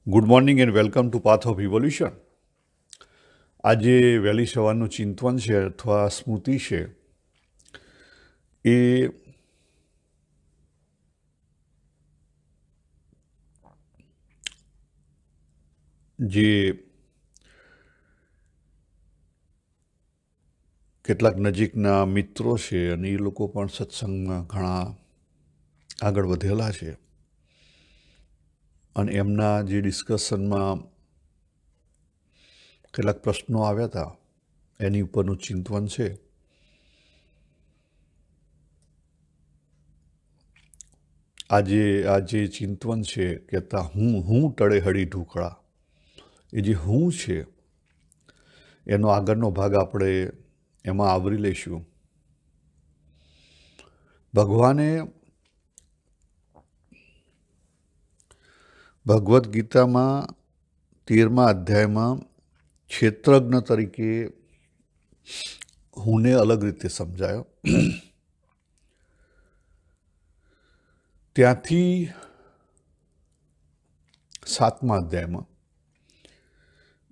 Good morning and welcome to path of evolution. આજે વહેલી સવારનું ચિંતન છે અથવા સ્મૃતિ છે એ જે કેટલાક નજીકના મિત્રો છે અને એ લોકો પણ સત્સંગમાં ઘણા આગળ વધેલા છે અને એમના જે ડિસ્કશનમાં કેટલાક પ્રશ્નો આવ્યા હતા એની ઉપરનું ચિંતન છે. આ જે ચિંતન છે કહેતા હું ટળે હળી ઢૂકળા, એ જે હું છે એનો આગળનો ભાગ આપણે એમાં આવરી લઈશું. ભગવાને ભગવદ્ ગીતામાં 13મા અધ્યાયમાં ક્ષેત્રજ્ઞ તરીકે હુંને અલગ રીતે સમજાયો. ત્યાંથી 7મા અધ્યાયમાં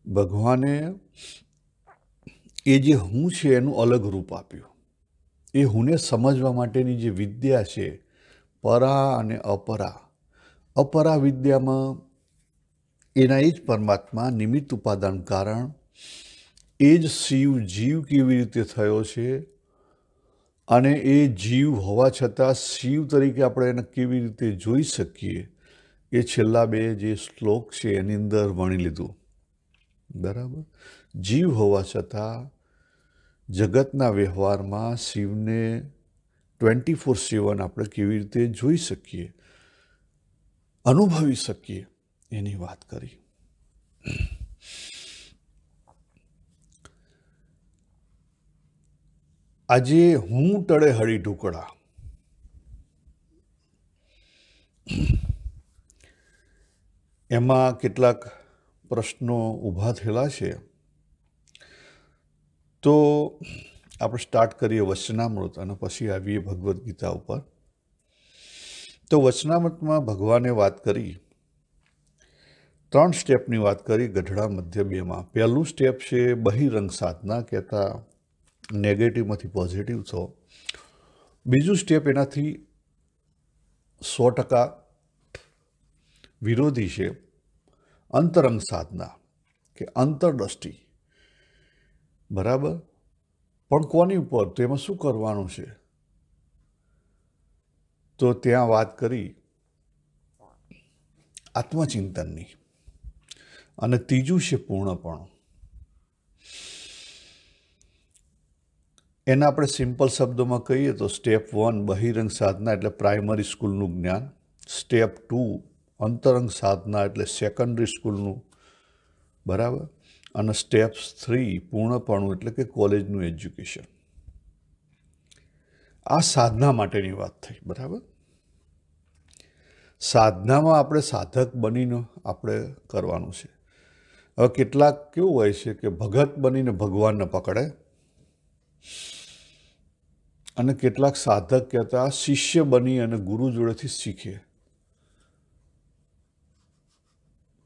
ભગવાને એ જે હું છે એનું અલગ રૂપ આપ્યું. એ હુંને સમજવા માટેની જે વિદ્યા છે, પરા અને અપરા. અપરા વિદ્યામાં એના એ જ પરમાત્મા, નિમિત્ત ઉપાદાન કારણ, એ જ શિવ જીવ કેવી રીતે થયો છે અને એ જીવ હોવા છતાં શિવ તરીકે આપણે એને કેવી રીતે જોઈ શકીએ એ છેલ્લા બે જે શ્લોક છે એની અંદર વણી લીધું. બરાબર. જીવ હોવા છતાં જગતના વ્યવહારમાં શિવને 24/7 આપણે કેવી રીતે જોઈ શકીએ, અનુભવી શકીએ એની વાત કરી. આજે હું ટળે હળી ઢૂકળા, એમાં કેટલાક પ્રશ્નો ઊભા થયેલા છે. તો આપણે સ્ટાર્ટ કરીએ વચનામૃત અને પછી આવીએ ભગવદ્ ગીતા ઉપર. તો વચનામૃતમાં ભગવાને વાત કરી, 3 સ્ટેપની વાત કરી ગઢડા મધ્ય 2માં. પહેલું સ્ટેપ છે બહિરંગ સાધના, કહેતા નેગેટિવમાંથી પોઝિટિવ થો. બીજું સ્ટેપ એનાથી 100% વિરોધી છે અંતરંગ સાધના, કે અંતરદ્રષ્ટિ. બરાબર. પણ કોની ઉપર? તો એમાં શું કરવાનું છે? તો ત્યાં વાત કરી આત્મચિંતનની. અને ત્રીજું છે પૂર્ણપણું. એના આપણે સિમ્પલ શબ્દોમાં કહીએ તો સ્ટેપ 1 બહિરંગ સાધના એટલે પ્રાઇમરી સ્કૂલનું જ્ઞાન. સ્ટેપ 2 અંતરંગ સાધના એટલે સેકન્ડરી સ્કૂલનું. બરાબર. અને સ્ટેપ 3 પૂર્ણપણું એટલે કે કોલેજનું એજ્યુકેશન. આ સાધના માટેની વાત થઈ. બરાબર. સાધનામાં આપણે સાધક બનીને આપણે કરવાનું છે. હવે કેટલાક કેવું હોય છે કે ભગત બનીને ભગવાનને પકડે, અને કેટલાક સાધક કહેતા શિષ્ય બની અને ગુરુ જોડેથી શીખે.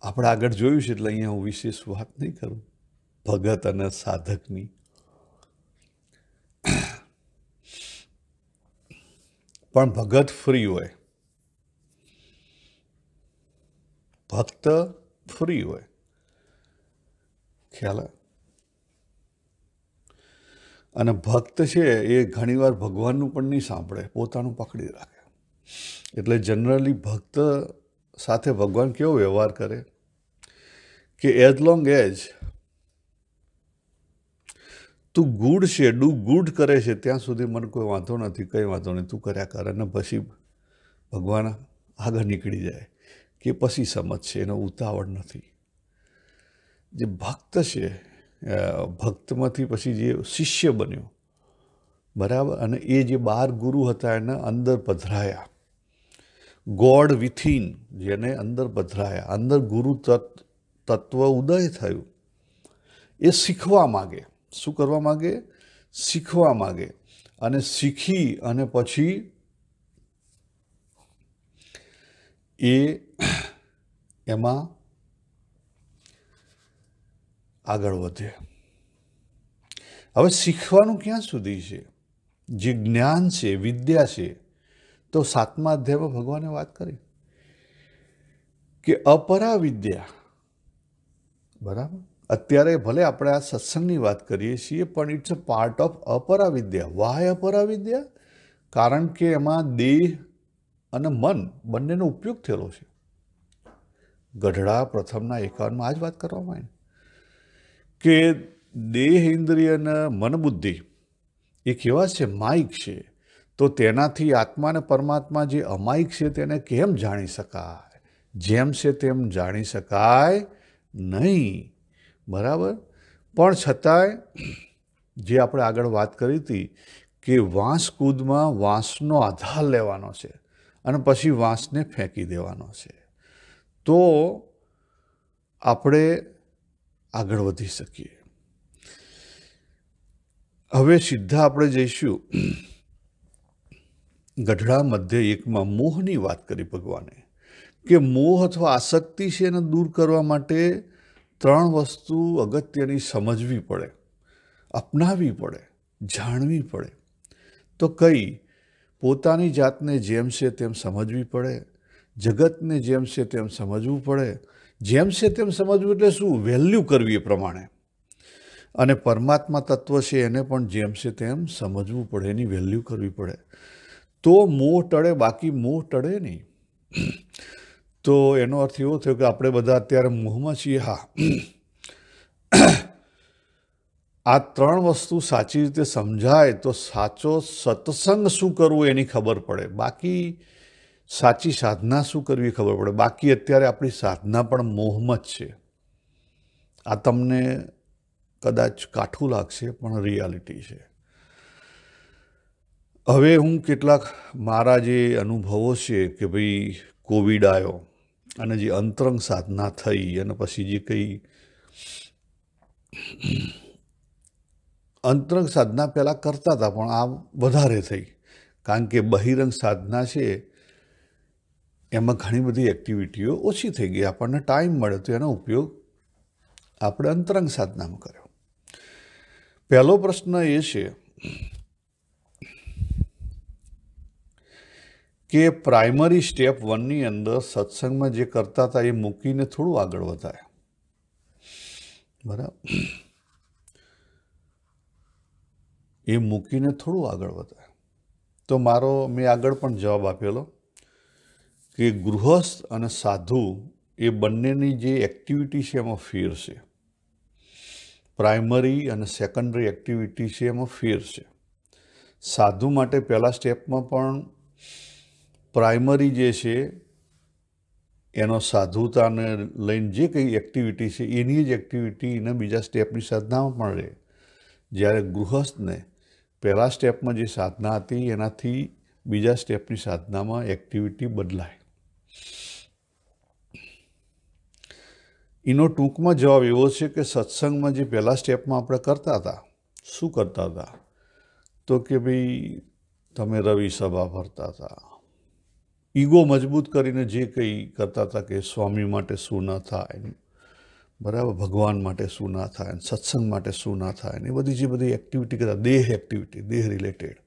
આપણે આગળ જોયું છે એટલે અહીંયા હું વિશેષ વાત નહીં કરું ભગત અને સાધકની. પણ ભગત ફ્રી હોય, ભક્ત ફ્રી હોય. ખ્યાલ? અને ભક્ત છે એ ઘણીવાર ભગવાનનું પણ નહીં સાંભળે, પોતાનું પકડી રાખે. એટલે જનરલી ભક્ત સાથે ભગવાન કેવો વ્યવહાર કરે કે એઝ લોંગ એઝ તું ગુડ છે, ડુ ગુડ કરે છે ત્યાં સુધી મને કોઈ વાંધો નથી, કંઈ વાંધો નહીં, તું કર્યા કર. અને પછી ભગવાન આગળ નીકળી જાય કે પછી સમજશે, એનો ઉતાવળ નથી. જે ભક્ત છે, ભક્તમાંથી પછી જે શિષ્ય બન્યો, બરાબર, અને એ જે 12 ગુરુ હતા એને અંદર પધરાયા. ગોડ વિથિન, જેને અંદર પધરાયા, અંદર ગુરુ તત્વ ઉદય થયું. એ શીખવા માગે. શું કરવા માગે? શીખવા માગે. અને શીખી અને પછી એ એમાં આગળ વધે. હવે શીખવાનું ક્યાં સુધી છે? જે જ્ઞાન છે, વિદ્યા છે, તો 7મા અધ્યાયમાં ભગવાને વાત કરી કે અપરા વિદ્યા. બરાબર, અત્યારે ભલે આપણે આ સત્સંગની વાત કરીએ છીએ, પણ ઇટ્સ અ પાર્ટ ઓફ અપરા વિદ્યા. વાય અપરા વિદ્યા? કારણ કે એમાં દેહ અને મન બંનેનો ઉપયોગ થયેલો છે. ગઢડા પ્રથમના 51માં આ જ વાત કરવામાં આવી કે દેહ, ઇન્દ્રિય અને મન બુદ્ધિ એ કેવા છે? માયિક છે. તો તેનાથી આત્મા અને પરમાત્મા જે અમાયિક છે તેને કેમ જાણી શકાય? જેમ છે તેમ જાણી શકાય નહીં. બરાબર, પણ છતાંય જે આપણે આગળ વાત કરી હતી કે વાંસ કૂદમાં વાંસનો આધાર લેવાનો છે અને પછી વાંસને ફેંકી દેવાનો છે, તો આપણે આગળ વધી શકીએ. હવે સીધા આપણે જઈશું ગઢડા મધ્ય 1માં મોહની વાત કરી ભગવાને કે મોહ અથવા આસક્તિ છે એને દૂર કરવા માટે 3 વસ્તુ અગત્યની સમજવી પડે, અપનાવવી પડે, જાણવી પડે. તો કઈ? પોતાની જાતને જેમ છે તેમ સમજવી પડે, જગતને જેમ છે તેમ સમજવું પડે. જેમ છે તેમ સમજવું એટલે શું? વેલ્યુ કરવી એ પ્રમાણે. અને પરમાત્મા તત્વ છે એને પણ જેમ છે તેમ સમજવું પડે, એની વેલ્યુ કરવી પડે. તો મોહ ટળે, બાકી મોહ ટળે નહીં. તો એનો અર્થ એવો થયો કે આપણે બધા અત્યારે મોહમાં છીએ. હા, આ 3 વસ્તુ સાચી રીતે સમજાય તો સાચો સત્સંગ શું કરવું એની ખબર પડે, બાકી સાચી સાધના શું કરવી ખબર પડે. બાકી અત્યારે આપણી સાધના પણ મોહમાં જ છે. આ તમને કદાચ કાઠું લાગશે, પણ રિયાલિટી છે. હવે હું કેટલાક મારા જે અનુભવો છે કે ભાઈ કોવિડ આવ્યો અને જે અંતરંગ સાધના થઈ અને પછી જે કંઈ અંતરંગ સાધના પહેલાં કરતા હતા પણ આ વધારે થઈ, કારણ કે બહિરંગ સાધના છે એમાં ઘણી બધી એક્ટિવિટીઓ ઓછી થઈ ગઈ. આપણને ટાઈમ મળે તો એનો ઉપયોગ આપણે અંતરંગ સાધનામાં કર્યો. પહેલો પ્રશ્ન એ છે કે પ્રાઇમરી સ્ટેપ 1ની અંદર સત્સંગમાં જે કરતા હતા એ મૂકીને થોડું આગળ વધાય. બરાબર, એ મૂકીને થોડું આગળ વધાય. તો મેં આગળ પણ જવાબ આપેલો કે ગૃહસ્થ અને સાધુ એ બંનેની જે એક્ટિવિટી છે એમાં ફેર છે. પ્રાઇમરી અને સેકન્ડરી એક્ટિવિટી છે એમાં ફેર છે. સાધુ માટે પહેલા સ્ટેપમાં પણ પ્રાઇમરી જે છે એનો સાધુતાને લઈને જે કંઈ એક્ટિવિટી છે એની જ એક્ટિવિટીને બીજા સ્ટેપની સાધનામાં પણ રહે. જ્યારે ગૃહસ્થને પહેલા સ્ટેપમાં જે સાધના હતી એનાથી બીજા સ્ટેપની સાધનામાં એક્ટિવિટી બદલાય. એનો ટૂંકમાં જવાબ એવો છે કે સત્સંગમાં જે પહેલા સ્ટેપમાં આપણે કરતા હતા, શું કરતા હતા? તો કે ભાઈ તમે રવિ સભા ભરતા હતા, ઈગો મજબૂત કરીને જે કંઈ કરતા હતા કે સ્વામી માટે શું ન થાય, બરાબર, ભગવાન માટે શું ના થાય, સત્સંગ માટે શું ના થાય, એ બધી જે બધી એક્ટિવિટી કરતા, દેહ એક્ટિવિટી, દેહ રિલેટેડ,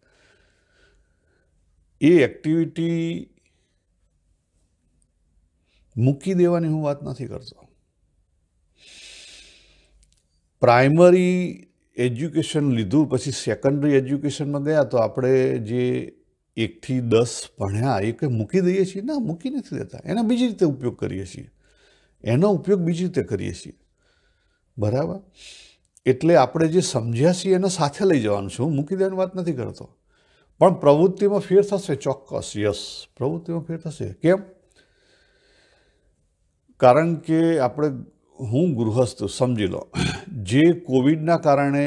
એ એક્ટિવિટી મૂકી દેવાની હું વાત નથી કરતો. પ્રાઇમરી એજ્યુકેશન લીધું પછી સેકન્ડરી એજ્યુકેશનમાં ગયા તો આપણે જે 1 થી 10 ભણ્યા એ કંઈ મૂકી દઈએ છીએ? ના, મૂકી નથી દેતા. એનો બીજી રીતે ઉપયોગ કરીએ છીએ. બીજી રીતે કરીએ છીએ. બરાબર, એટલે આપણે જે સમજ્યા છીએ એને સાથે લઈ જવાનું છે. હું મૂકી દેવાની વાત નથી કરતો, પણ પ્રવૃત્તિમાં ફેર થશે ચોક્કસ. યસ, પ્રવૃત્તિમાં ફેર થશે. કેમ? કારણ કે હું ગૃહસ્થ, સમજી લો, જે કોવિડના કારણે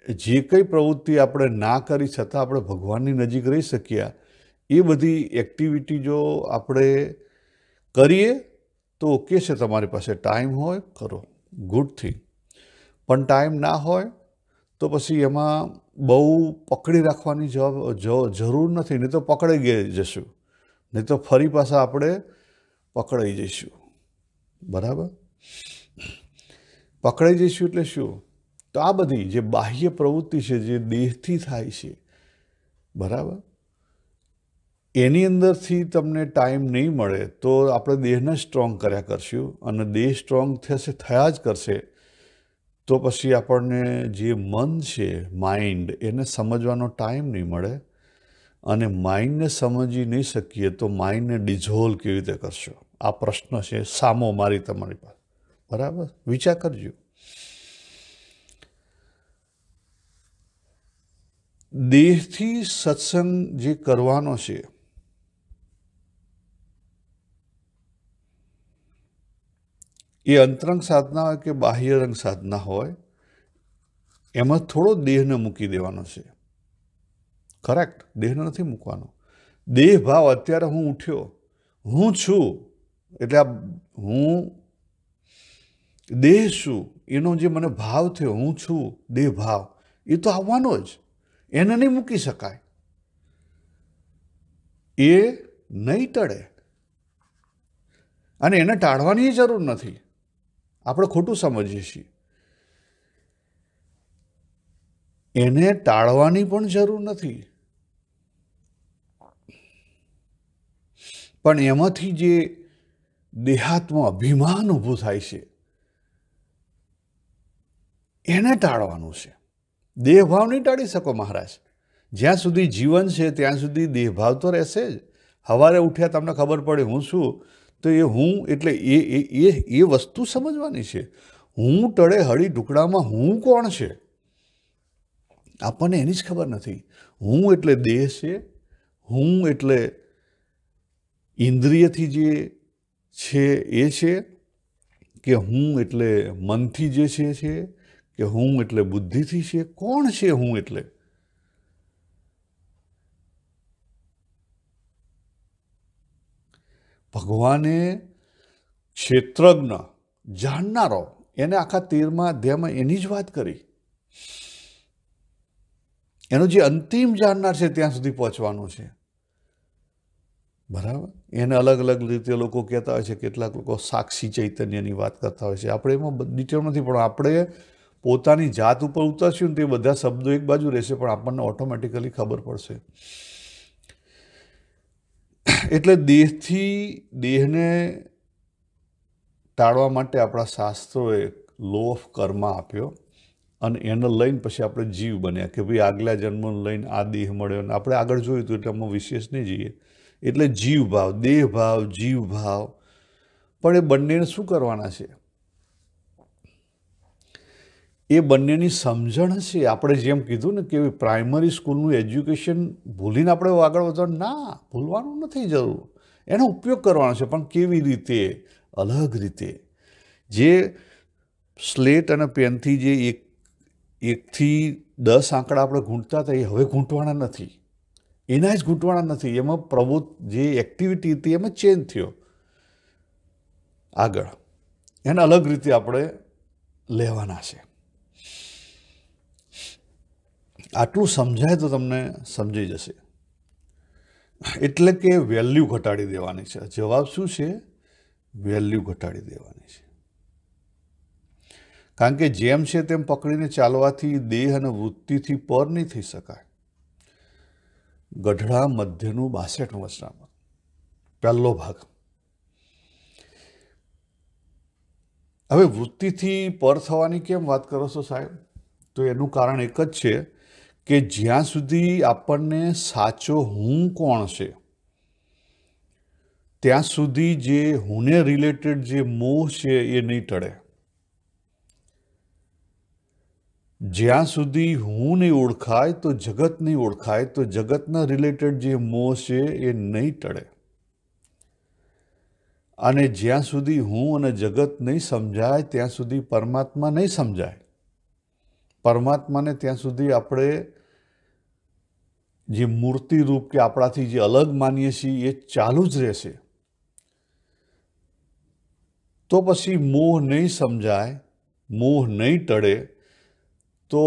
જે કંઈ પ્રવૃત્તિ આપણે ના કરી છતાં આપણે ભગવાનની નજીક રહી શક્યા, એ બધી એક્ટિવિટી જો આપણે કરીએ તો ઓકે છે. તમારી પાસે ટાઈમ હોય કરો, ગુડ થિંગ. પણ ટાઈમ ના હોય તો પછી એમાં બહુ પકડી રાખવાની જરૂર નથી. નહીં તો પકડાઈ જશું, નહીં તો ફરી પાછા આપણે પકડાઈ જઈશું. બરાબર, પકડાઈ જઈશું એટલે શું? તો આ બધી જે બાહ્ય પ્રવૃત્તિ છે, જે દેહથી થાય છે, બરાબર, એની અંદરથી તમને ટાઈમ નહીં મળે તો આપણે દેહને સ્ટ્રોંગ કર્યા કરશું, અને દેહ સ્ટ્રોંગ થશે, થયા જ કરશે, તો પછી આપણને જે મન છે, માઇન્ડ, એને સમજવાનો ટાઈમ નહીં મળે, અને માઇન્ડને સમજી નહીં શકીએ તો માઇન્ડને ડિઝોલ્વ કેવી રીતે કરશો? આ પ્રશ્ન છે સામો મારી તમારી પાસે, બરાબર? વિચાર કરજો. દેહથી સત્સંગ જે કરવાનો છે, એ અંતરંગ સાધના હોય કે બાહ્ય રંગ સાધના હોય, એમાં થોડો દેહને મૂકી દેવાનો છે. કરેક્ટ? દેહને નથી મૂકવાનો. દેહ ભાવ, અત્યારે હું ઉઠ્યો, હું છું, એટલે આ હું દેહ છું, એનો જે મને ભાવ થયો, હું છું, દેહ ભાવ, એ તો આવવાનો જ, એને નહીં મૂકી શકાય, એ નહીં ટળે, અને એને ટાળવાની જરૂર નથી. આપણે ખોટું સમજીએ છીએ. એને ટાળવાની પણ જરૂર નથી, પણ એમાંથી જે દેહાત્મ અભિમાન ઊભું થાય છે, એને ટાળવાનું છે. દેહભાવ નહીં ટાળી શકો મહારાજ. જ્યાં સુધી જીવન છે ત્યાં સુધી દેહભાવ તો રહેશે જ. સવારે ઉઠ્યા તમને ખબર પડે હું છું, તો એ હું એટલે એ વસ્તુ સમજવાની છે. હું ટળે હળી ટુકડામાં હું કોણ છે, આપણને એની જ ખબર નથી. હું એટલે દેહ છે, હું એટલે ઇન્દ્રિયથી જે છે એ છે, કે હું એટલે મનથી જે છે, કે હું એટલે બુદ્ધિથી છે? કોણ છે હું એટલે? ભગવાને ક્ષેત્રજ્ઞ, જાણનારો, એને આખા 13મા અધ્યાયમાં એની જ વાત કરી. એનો જે અંતિમ જાણનાર છે ત્યાં સુધી પહોંચવાનું છે, બરાબર? એને અલગ અલગ રીતે લોકો કહેતા હોય છે. કેટલાક લોકો સાક્ષી ચૈતન્યની વાત કરતા હોય છે. આપણે એમાં ડિટેલ નથી, પણ આપણે પોતાની જાત ઉપર ઉતરશું ને તે બધા શબ્દો એક બાજુ રહેશે, પણ આપણને ઓટોમેટિકલી ખબર પડશે. એટલે દેહને ટાળવા માટે આપણા શાસ્ત્રોએ લો ઓફ કર્મ આપ્યો, અને એને લઈને પછી આપણે જીવ બન્યા, કે ભાઈ આગલા જન્મનો લઈને આ દેહ મળ્યો, અને આપણે આગળ જોયું હતું એટલે આમાં વિશેષ નહીં જઈએ. એટલે જીવ ભાવ, દેહ ભાવ, જીવ ભાવ, પણ એ બંનેને શું કરવાના છે? એ બંનેની સમજણ હશે. આપણે જેમ કીધું ને કે પ્રાઇમરી સ્કૂલનું એજ્યુકેશન ભૂલીને આપણે આગળ વધવાનું, ના, ભૂલવાનું નથી જરૂર. એનો ઉપયોગ કરવાનો છે, પણ કેવી રીતે? અલગ રીતે. જે સ્લેટ અને પેનથી જે એકથી 10 આંકડા આપણે ગૂંટતા હતા, એ હવે ગૂંટવાના નથી. એના જ ગૂંટવાના નથી. એમાં જે એક્ટિવિટી હતી એમાં ચેન્જ થયો આગળ. એને અલગ રીતે આપણે લેવાના છે. આટલું સમજાય તો તમને સમજાઈ જશે. એટલે કે વેલ્યુ ઘટાડી દેવાની છે. જવાબ શું છે? વેલ્યુ ઘટાડી દેવાની છે. કારણ કે જેમ છે તેમ પકડીને ચાલવાથી દેહ અને વૃત્તિથી પર નહીં થઈ શકાય. ગઢડા મધ્યનું 62મું વચનામૃત, પહેલો ભાગ. હવે વૃત્તિથી પર થવાની કેમ વાત કરો છો સાહેબ? તો એનું કારણ એક જ છે કે જ્યાં સુધી આપણને સાચો હું કોણ છે ત્યાં સુધી જે હુંને રિલેટેડ જે મોહ છે એ નહીં ટળે. જ્યાં સુધી હું નહીં ઓળખાય તો જગત નહીં ઓળખાય, તો જગતના રિલેટેડ જે મોહ છે એ નહીં ટળે. અને જ્યાં સુધી હું અને જગત નહીં સમજાય ત્યાં સુધી પરમાત્મા નહીં સમજાય. પરમાત્માને ત્યાં સુધી આપણે જે મૂર્તિરૂપ કે આપણાથી જે અલગ માનીએ છીએ એ ચાલુ જ રહેશે. તો પછી મોહ નહીં સમજાય, મોહ નહીં ટળે, તો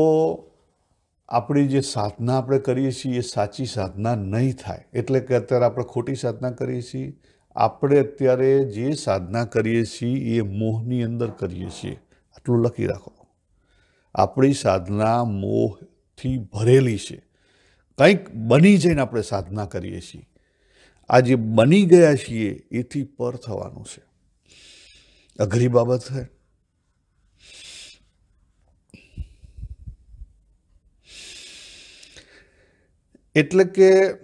આપણી જે સાધના આપણે કરીએ છીએ એ સાચી સાધના નહીં થાય. એટલે કે અત્યારે આપણે ખોટી સાધના કરીએ છીએ. આપણે અત્યારે જે સાધના કરીએ છીએ એ મોહની અંદર કરીએ છીએ, આટલું લખી રાખો. આપણી સાધના મોહથી ભરેલી છે. કંઈક બની જઈને આપણે સાધના કરીએ છીએ. આ જે બની ગયા છીએ એથી પર થવાનું છે. અઘરી બાબત છે. એટલે કે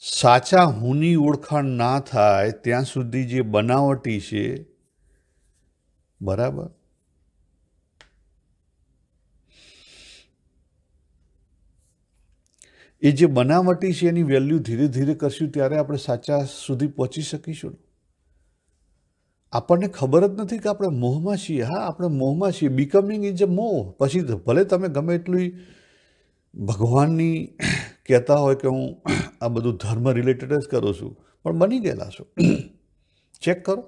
સાચા હુંની ઓળખાણ ના થાય ત્યાં સુધી જે બનાવટી છે, બરાબર, એ જે બનાવટી છે એની વેલ્યુ ધીરે ધીરે કરશું ત્યારે આપણે સાચા સુધી પહોંચી શકીશું. આપણને ખબર જ નથી કે આપણે મોહમાં છીએ. હા, આપણે મોહમાં છીએ. બિકમિંગ ઇઝ અ મોહ. પછી ભલે તમે ગમે એટલી ભગવાનની કહેતા હોય કે હું આ બધું ધર્મ રિલેટેડ જ કરું છું, પણ બની ગયેલા છો. ચેક કરો.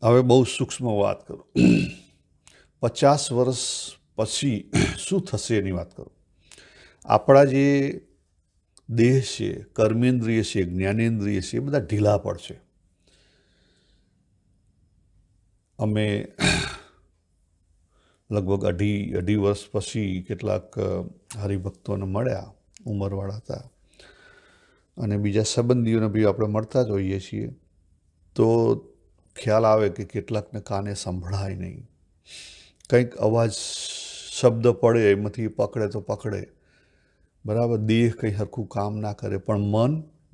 હવે બહુ સૂક્ષ્મ વાત કરું. 50 વર્ષ પછી શું થશે એની વાત કરું. આપણા જે દેહ છે, કર્મેન્દ્રિય છે, જ્ઞાનેન્દ્રિય છે, એ બધા ઢીલા પડશે. અમે લગભગ અઢી વર્ષ પછી કેટલાક હરિભક્તોને મળ્યા, ઉંમરવાળા હતા, અને બીજા સંબંધીઓને બી આપણે મળતા જ હોઈએ છીએ. તો ખ્યાલ આવે કે કેટલાકને કાને સંભળાય નહીં. કંઈક અવાજ, શબ્દ પડે, એમાંથી પકડે તો પકડે, બરાબર. દેહ કંઈ સરખું કામ ના કરે, પણ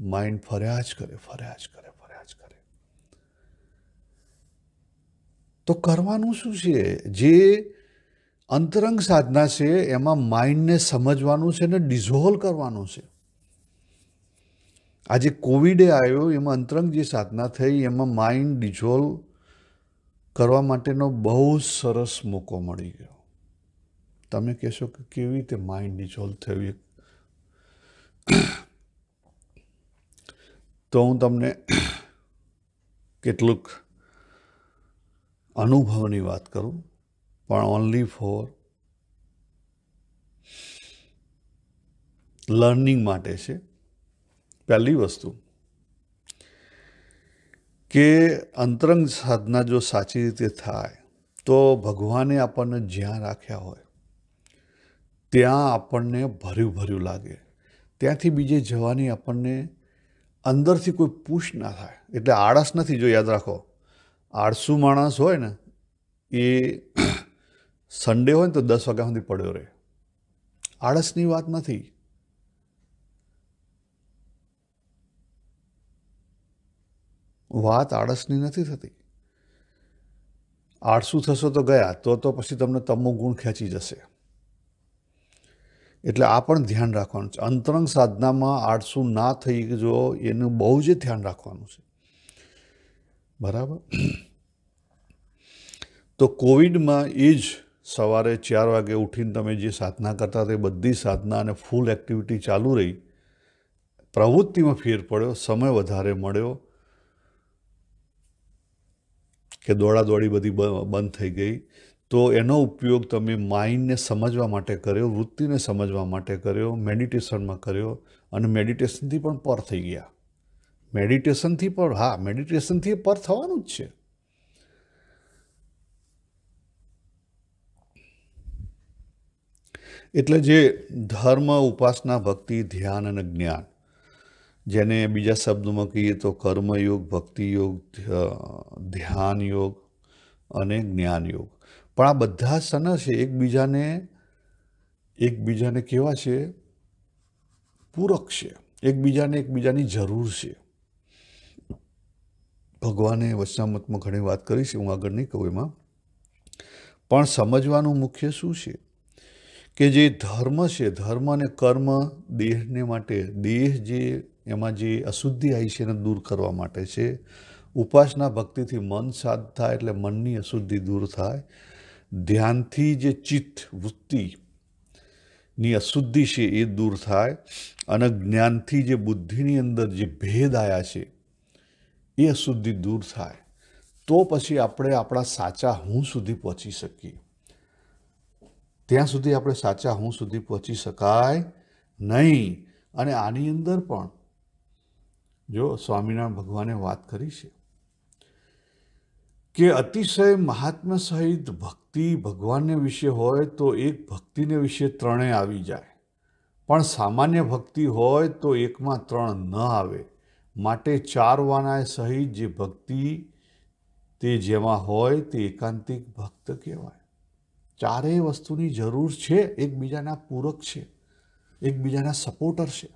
માઇન્ડ ફર્યા જ કરે. તો કરવાનું શું છે? જે અંતરંગ સાધના છે એમાં માઇન્ડને સમજવાનું છે ને ડિઝોલ્વ કરવાનું છે. આજે કોવિડે આવ્યો, એમાં અંતરંગ જે સાધના થઈ એમાં માઇન્ડ ડિઝોલ્વ કરવા માટેનો બહુ સરસ મોકો મળી ગયો. તમે કહેશો કે કેવી રીતે માઇન્ડ ડિઝોલ્વ થયું? તો હું તમને કેટલુંક અનુભવની વાત કરું, પણ ઓનલી ફોર લર્નિંગ માટે છે. પહેલી વસ્તુ કે અંતરંગ સાધના જો સાચી રીતે થાય તો ભગવાને આપણને જ્યાં રાખ્યા હોય ત્યાં આપણને ભર્યું લાગે. ત્યાંથી બીજે જવાની આપણને અંદરથી કોઈ પુશ ના થાય. એટલે આળસ નથી. જો યાદ રાખો, આળસુ માણસ હોય ને એ સન્ડે હોય ને તો 10 વાગ્યા સુધી પડ્યો રહે. આળસની વાત નથી. વાત આળસની નથી થતી. આળસુ થશો તો ગયા, તો પછી તમને તમો ગુણ ખેંચી જશે. એટલે આ પણ ધ્યાન રાખવાનું છે. અંતરંગ સાધનામાં આળસુ ના થઈ જો એનું બહુ જ ધ્યાન રાખવાનું છે, બરાબર. તો કોવિડમાં એ જ સવારે 4 વાગે ઉઠીને તમે જે સાધના કરતા હતા એ બધી સાધના અને ફૂલ એક્ટિવિટી ચાલુ રહી. પ્રવૃત્તિમાં ફેર પડ્યો, સમય વધારે મળ્યો, કે દોડાદોડી બધી બંધ થઈ ગઈ. તો એનો ઉપયોગ તમે માઇન્ડને સમજવા માટે કર્યો, વૃત્તિને સમજવા માટે કર્યો, મેડિટેશનમાં કર્યો, અને મેડિટેશનથી પણ પર થઈ ગયા. મેડિટેશનથી પર થવાનું જ છે. એટલે જે ધર્મ, ઉપાસના, ભક્તિ, ધ્યાન અને જ્ઞાન, જેને બીજા શબ્દોમાં કહીએ તો કર્મયોગ, ભક્તિ યોગ, ધ્યાન યોગ અને જ્ઞાન યોગ. પણ આ બધા સના છે એકબીજાને કેવા છે? પૂરક છે. એકબીજાની જરૂર છે. ભગવાને વચનામૃતમાં ઘણી વાત કરી છે, હું આગળ નહીં કહું એમાં. પણ સમજવાનું મુખ્ય શું છે કે જે ધર્મ છે, ધર્મ અને કર્મ દેહને માટે, દેહ જે એમાં જે અશુદ્ધિ આવી છે એને દૂર કરવા માટે છે. ઉપાસના ભક્તિથી મન શાંત થાય એટલે મનની અશુદ્ધિ દૂર થાય. ધ્યાનથી જે ચિત્ત, વૃત્તિની અશુદ્ધિ છે એ દૂર થાય. અને જ્ઞાનથી જે બુદ્ધિની અંદર જે ભેદ આવ્યા છે એ અશુદ્ધિ દૂર થાય. તો પછી આપણે આપણા સાચા હું સુધી પહોંચી શકીએ. ત્યાં સુધી આપણે સાચા હું સુધી પહોંચી શકાય નહીં. અને આની અંદર પણ જો સ્વામિનારાયણ ભગવાને વાત કરી છે કે અતિશય મહાત્મ્ય સહિત ભક્તિ ભગવાનને વિશે હોય તો એક ભક્તિને વિશે ત્રણેય આવી જાય, પણ સામાન્ય ભક્તિ હોય તો એકમાં ત્રણ ન આવે. માટે ચાર વાનાય સહિત જે ભક્તિ તે જેમાં હોય તે એકાંતિક ભક્ત કહેવાય. ચારેય વસ્તુની જરૂર છે, એકબીજાના પૂરક છે, એકબીજાના સપોર્ટર છે.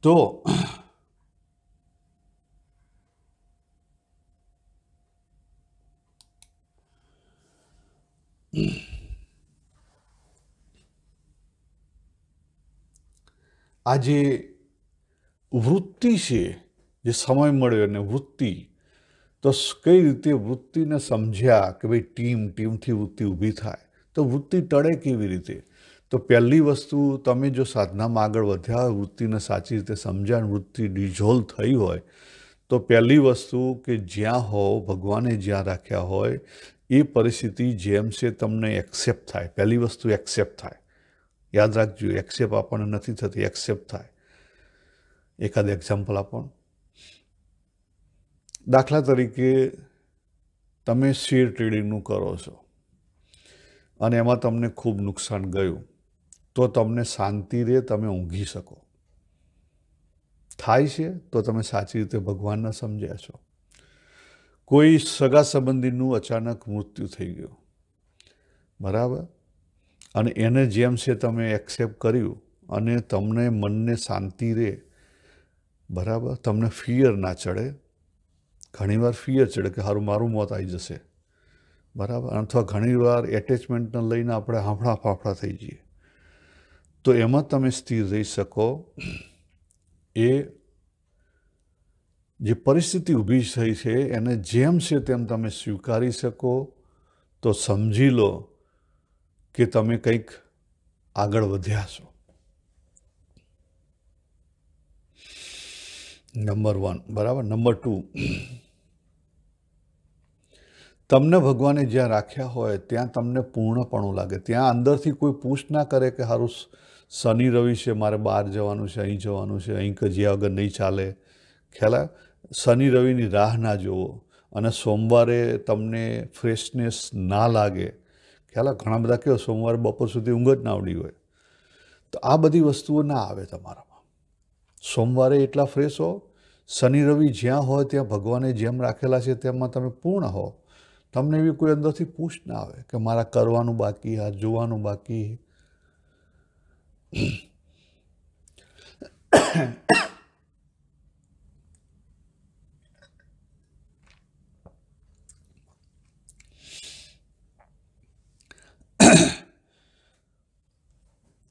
તો આ જે વૃત્તિ છે, જે સમય મળ્યો અને વૃત્તિ, તો કઈ રીતે વૃત્તિને સમજ્યા કે ભાઈ ટીમથી વૃત્તિ ઊભી થાય, તો વૃત્તિ ટળે કેવી રીતે? તો પહેલી વસ્તુ, તમે જો સાધનામાં આગળ વધ્યા હોય, વૃત્તિને સાચી રીતે સમજ્યા અને વૃત્તિ ડિઝોલ્વ થઈ હોય, તો પહેલી વસ્તુ કે જ્યાં હોવ, ભગવાને જ્યાં રાખ્યા હોય એ પરિસ્થિતિ જેમ છે તમને એક્સેપ્ટ થાય. પહેલી વસ્તુ એક્સેપ્ટ થાય. યાદ રાખજો, એક્સેપ્ટ આપણને નથી થતી, એક્સેપ્ટ થાય. એકાદ એક્ઝામ્પલ આપો. દાખલા તરીકે તમે શેર ટ્રેડિંગનું કરો છો અને એમાં તમને ખૂબ નુકસાન ગયું, તો તમને શાંતિ રહે, તમે ઊંઘી શકો. થાય છે તો તમે સાચી રીતે ભગવાનને સમજ્યા છો. કોઈ સગા સંબંધીનું અચાનક મૃત્યુ થઈ ગયું, બરાબર, અને એને જેમ છે તમે એક્સેપ્ટ કર્યું અને તમને મનને શાંતિ રહે, બરાબર, તમને ફિયર ના ચડે. ઘણીવાર ફિયર ચડે કે હારું મારું મોત આવી જશે, બરાબર, અથવા ઘણીવાર એટેચમેન્ટને લઈને આપણે હાંફળા ફાફડા થઈ જઈએ. તો એમાં તમે સ્થિર રહી શકો. એ જે પરિસ્થિતિ ઊભી થઈ છે એને જેમ છે તેમ તમે સ્વીકારી શકો, તો સમજી લો કે તમે કંઈક આગળ વધ્યા છો. નંબર 1, બરાબર. નંબર 2, તમને ભગવાને જ્યાં રાખ્યા હોય ત્યાં તમને પૂર્ણપણું લાગે. ત્યાં અંદરથી કોઈ પૂછ ના કરે કે સારું શનિ રવિ છે, મારે બહાર જવાનું છે, અહીં જવાનું છે, અહીં જ્યાં વગર નહીં ચાલે. ખ્યાલ? શનિ રવિની રાહ ના જોવો અને સોમવારે તમને ફ્રેશનેસ ના લાગે. ખ્યાલ? ઘણા બધા કહો સોમવારે બપોર સુધી ઊંઘ જ ના આવડી હોય. તો આ બધી વસ્તુઓ ના આવે તમારામાં. સોમવારે એટલા ફ્રેશ હો, શનિ રવિ જ્યાં હોય ત્યાં ભગવાને જેમ રાખેલા છે તેમાં તમે પૂર્ણ હો. તમને એવી કોઈ અંદરથી પૂછ ના આવે કે મારા કરવાનું બાકી, આ જોવાનું બાકી.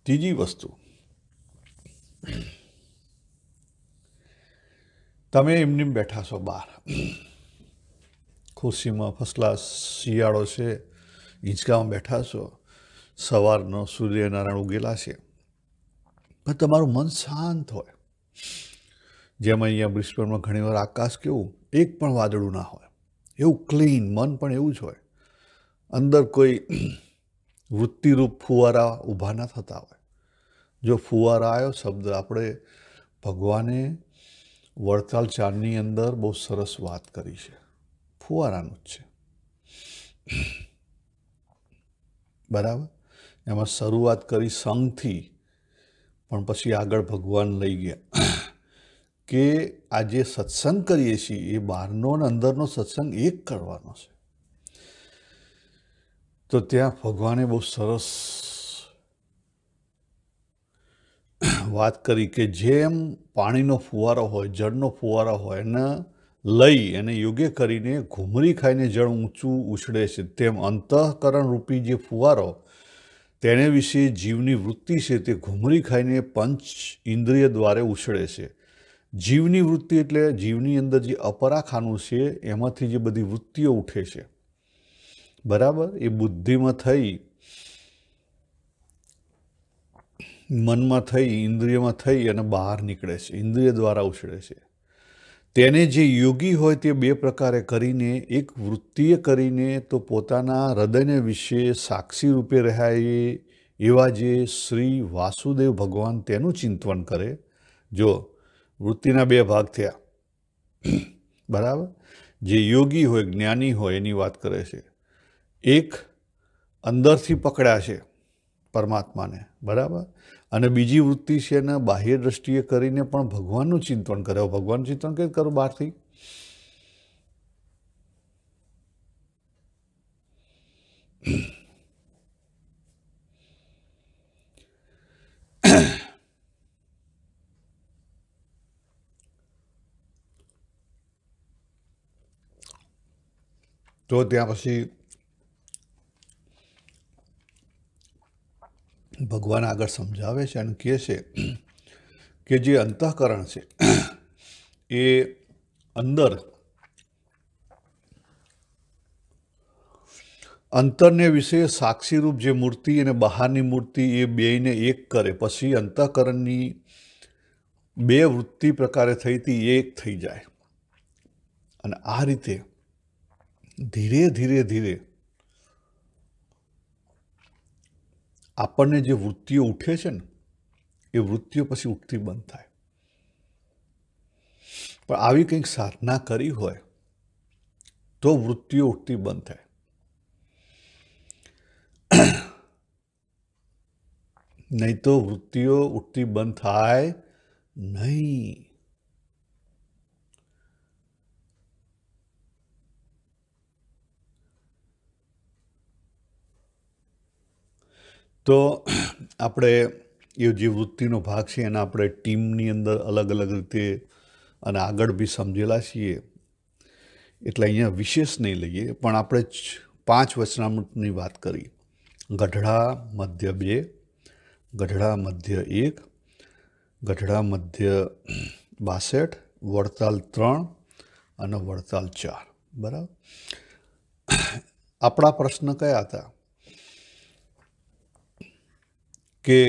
ત્રીજી વસ્તુ, તમે એમની બેઠા છો બહાર ખુરશીમાં, ફર્સ્ટ ક્લાસ, શિયાળો છે, હિંચકામાં બેઠા છો, સવારનો સૂર્યનારાયણ ઉગેલા છે, પણ તમારું મન શાંત હોય. જેમ અહીંયા બ્રિસ્બેનમાં ઘણીવાર આકાશ કેવું, એક પણ વાદળું ના હોય, એવું ક્લીન, મન પણ એવું જ હોય. અંદર કોઈ વૃત્તિરૂપ ફુવારા ઊભા ના થતા હોય. જો ફુવારા આવ્યો શબ્દ, આપણે ભગવાને વડતાલ 4ની અંદર બહુ સરસ વાત કરી છે, ફુવારાનું જ છે, બરાબર. એમાં શરૂઆત કરી સંઘથી, પણ પછી આગળ ભગવાન લઈ ગયા કે આ જે સત્સંગ કરીએ છીએ એ બહારનો અને અંદરનો સત્સંગ એક કરવાનો છે. તો ત્યાં ભગવાને બહુ સરસ વાત કરી કે જેમ પાણીનો ફુવારો હોય, જળનો ફુવારો હોય, એને લઈ એને યોગ્ય કરીને ઘૂમરી ખાઈને જળ ઊંચું ઉછળે છે, તેમ અંતઃકરણ રૂપી જે ફુવારો તેને વિશે જીવની વૃત્તિ છે તે ઘૂમરી ખાઈને પંચ ઇન્દ્રિય દ્વારે ઉછળે છે. જીવની વૃત્તિ એટલે જીવની અંદર જે અપરાખાનું છે એમાંથી જે બધી વૃત્તિઓ ઉઠે છે, બરાબર, એ બુદ્ધિમાં થઈ, મનમાં થઈ, ઇન્દ્રિયમાં થઈ અને બહાર નીકળે છે, ઇન્દ્રિય દ્વારા ઉછળે છે. તેને જે યોગી હોય તે બે પ્રકારે કરીને, એક વૃત્તિએ કરીને તો પોતાના હૃદયને વિશે સાક્ષી રૂપે રહ્યા એવા જે શ્રી વાસુદેવ ભગવાન તેનું ચિંતન કરે. જો વૃત્તિના બે ભાગ થયા, બરાબર. જે યોગી હોય, જ્ઞાની હોય એની વાત કરે છે. એક અંદરથી પકડ્યા છે પરમાત્માને, બરાબર. અને બીજી વૃત્તિ છે ને બાહ્ય દ્રષ્ટિએ કરીને પણ ભગવાનનું ચિંતન કરે. ભગવાનનું ચિંતન કઈ કરો બહારથી? તો ત્યાં પછી ભગવાન આગળ સમજાવે છે અને કહે છે કે જે અંતઃકરણ છે એ અંદર અંતરને વિશે સાક્ષીરૂપ જે મૂર્તિ અને બહારની મૂર્તિ એ બેયને એક કરે, પછી અંતઃકરણની બે વૃત્તિ પ્રકારે થઈ હતી એક થઈ જાય. અને આ રીતે ધીરે ધીરે ધીરે આપણને જે વૃત્તિઓ ઉઠે છે ને એ વૃત્તિઓ પછી ઉઠતી બંધ થાય. પણ આવી કંઈક સાધના કરી હોય તો વૃત્તિઓ ઉઠતી બંધ થાય. નહીં તો વૃત્તિઓ ઉઠતી બંધ થાય નહીં. તો આપણે એ જે વૃત્તિનો ભાગ છે એના આપણે ટીમની અંદર અલગ અલગ રીતે અને આગળ બી સમજેલા છીએ, એટલે અહીંયા વિશેષ નહીં લઈએ. પણ આપણે 5 વચનામૃતની વાત કરી. ગઢડા મધ્ય 2, ગઢડા મધ્ય 1, ગઢડા મધ્ય 62, વડતાલ 3 અને વડતાલ 4. બરાબર. આપણા પ્રશ્ન કયા હતા કે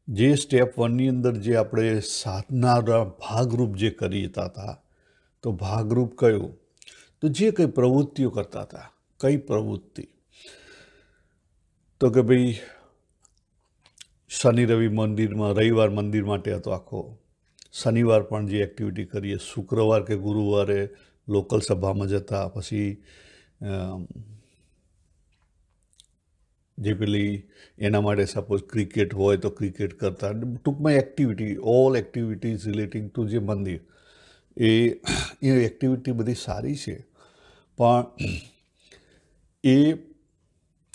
જે સ્ટેપ 1ની અંદર જે આપણે સાધના ભાગરૂપ જે કરતા હતા, તો ભાગરૂપ કયું? તો જે કંઈ પ્રવૃત્તિઓ કરતા હતા. કઈ પ્રવૃત્તિ? તો કે ભાઈ શનિ રવિ મંદિરમાં, રવિવાર મંદિર માટે હતો આખો, શનિવાર પણ જે એક્ટિવિટી કરીએ, શુક્રવાર કે ગુરુવારે લોકલ સભામાં જતા, પછી જે પેલી એના માટે સપોઝ ક્રિકેટ હોય તો ક્રિકેટ કરતા. ટૂંકમાં activity, all activities relating two જે મંદિર, એ એક્ટિવિટી બધી સારી છે. પણ એ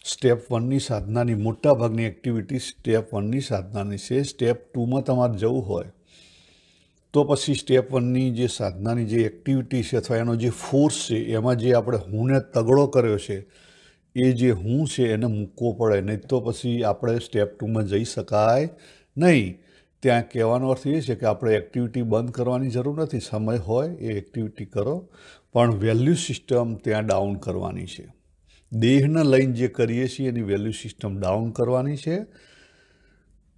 સ્ટેપ 1ની સાધનાની મોટાભાગની એક્ટિવિટી સ્ટેપ 1ની સાધનાની છે. સ્ટેપ 2માં તમારે જવું હોય તો પછી સ્ટેપ 1ની જે સાધનાની જે એક્ટિવિટી છે અથવા એનો જે ફોર્સ છે, એમાં જે આપણે હુંને તગડો કર્યો છે, એ જે હું છે એને મૂકવો પડે. નહીં તો પછી આપણે સ્ટેપ 2માં જઈ શકાય નહીં. ત્યાં કહેવાનો અર્થ એ છે કે આપણે એક્ટિવિટી બંધ કરવાની જરૂર નથી. સમય હોય એ એક્ટિવિટી કરો, પણ વેલ્યુ સિસ્ટમ ત્યાં ડાઉન કરવાની છે. દેહને લઈને જે કરીએ છીએ એની વેલ્યુ સિસ્ટમ ડાઉન કરવાની છે,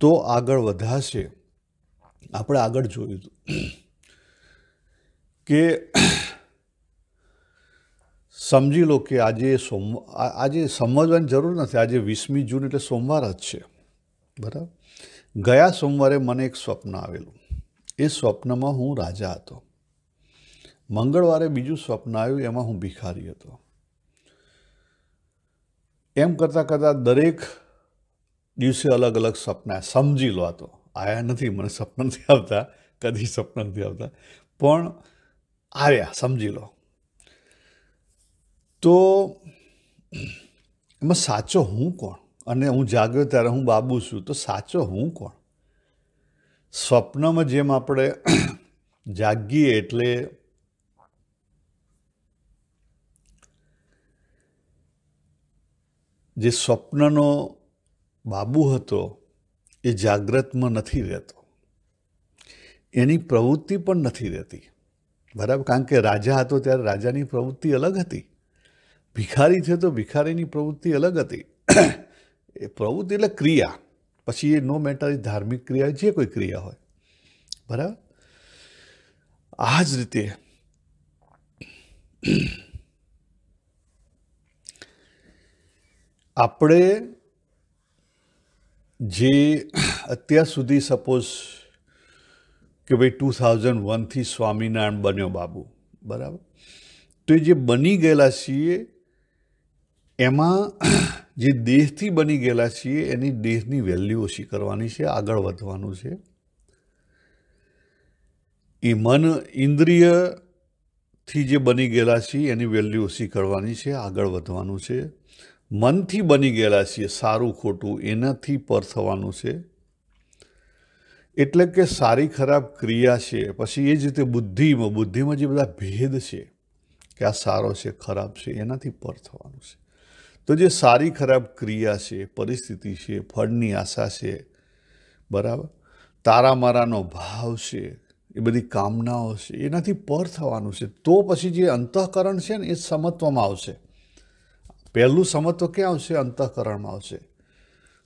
તો આગળ વધાશે. આપણે આગળ જોયું હતું કે સમજી લો કે આજે સમજવાની જરૂર નથી. આજે 20મી જૂન એટલે સોમવાર જ છે, બરાબર. ગયા સોમવારે મને એક સ્વપ્ન આવેલું. એ સ્વપ્નમાં હું રાજા હતો. મંગળવારે બીજું સ્વપ્ન આવ્યું, એમાં હું ભિખારી હતો. એમ કરતાં કરતાં દરેક દિવસે અલગ અલગ સપના. સમજી લો, આ તો આયા નથી, મને સપના નથી આવતા, કદી સપના નથી આવતા, પણ આવ્યા, સમજી લો. તો એમાં સાચો હું કોણ? અને હું જાગ્યો ત્યારે હું બાબુ છું, તો સાચો હું કોણ? સ્વપ્નમાં જેમ આપણે જાગીએ એટલે જે સ્વપ્નનો બાબુ હતો એ જાગ્રતમાં નથી રહેતો, એની પ્રવૃત્તિ પણ નથી રહેતી, બરાબર. કારણ કે રાજા હતો ત્યારે રાજાની પ્રવૃત્તિ અલગ હતી, ભિખારી છે તો ભિખારીની પ્રવૃત્તિ અલગ હતી. એ પ્રવૃત્તિ એટલે ક્રિયા. પછી એ નો મેટર ધાર્મિક ક્રિયા, જે કોઈ ક્રિયા હોય, બરાબર. આ જ રીતે આપણે જે અત્યાર સુધી સપોઝ કે ભાઈ 2001થી સ્વામિનારાયણ બન્યો બાબુ, બરાબર, તો એ જે બની ગયેલા છીએ એમાં જે દેહથી બની ગયેલા છીએ એની દેહની વેલ્યુ ઓછી કરવાની છે, આગળ વધવાનું છે. એ મન ઇન્દ્રિયથી જે બની ગયેલા છીએ એની વેલ્યુ ઓછી કરવાની છે, આગળ વધવાનું છે. મનથી બની ગયેલા છીએ સારું ખોટું એનાથી પર થવાનું છે. એટલે કે સારી ખરાબ ક્રિયા છે. પછી એ જ રીતે બુદ્ધિમાં જે બધા ભેદ છે કે આ સારો છે ખરાબ છે એનાથી પર થવાનું છે. તો જે સારી ખરાબ ક્રિયા છે, પરિસ્થિતિ છે, ફળની આશા છે, બરાબર, તારા મારાનો ભાવ છે, એ બધી કામનાઓ છે, એનાથી પર થવાનું છે. તો પછી જે અંતઃકરણ છે ને એ સમત્વમાં આવશે. પહેલું સમત્વ ક્યાં આવશે? અંતઃકરણમાં આવશે.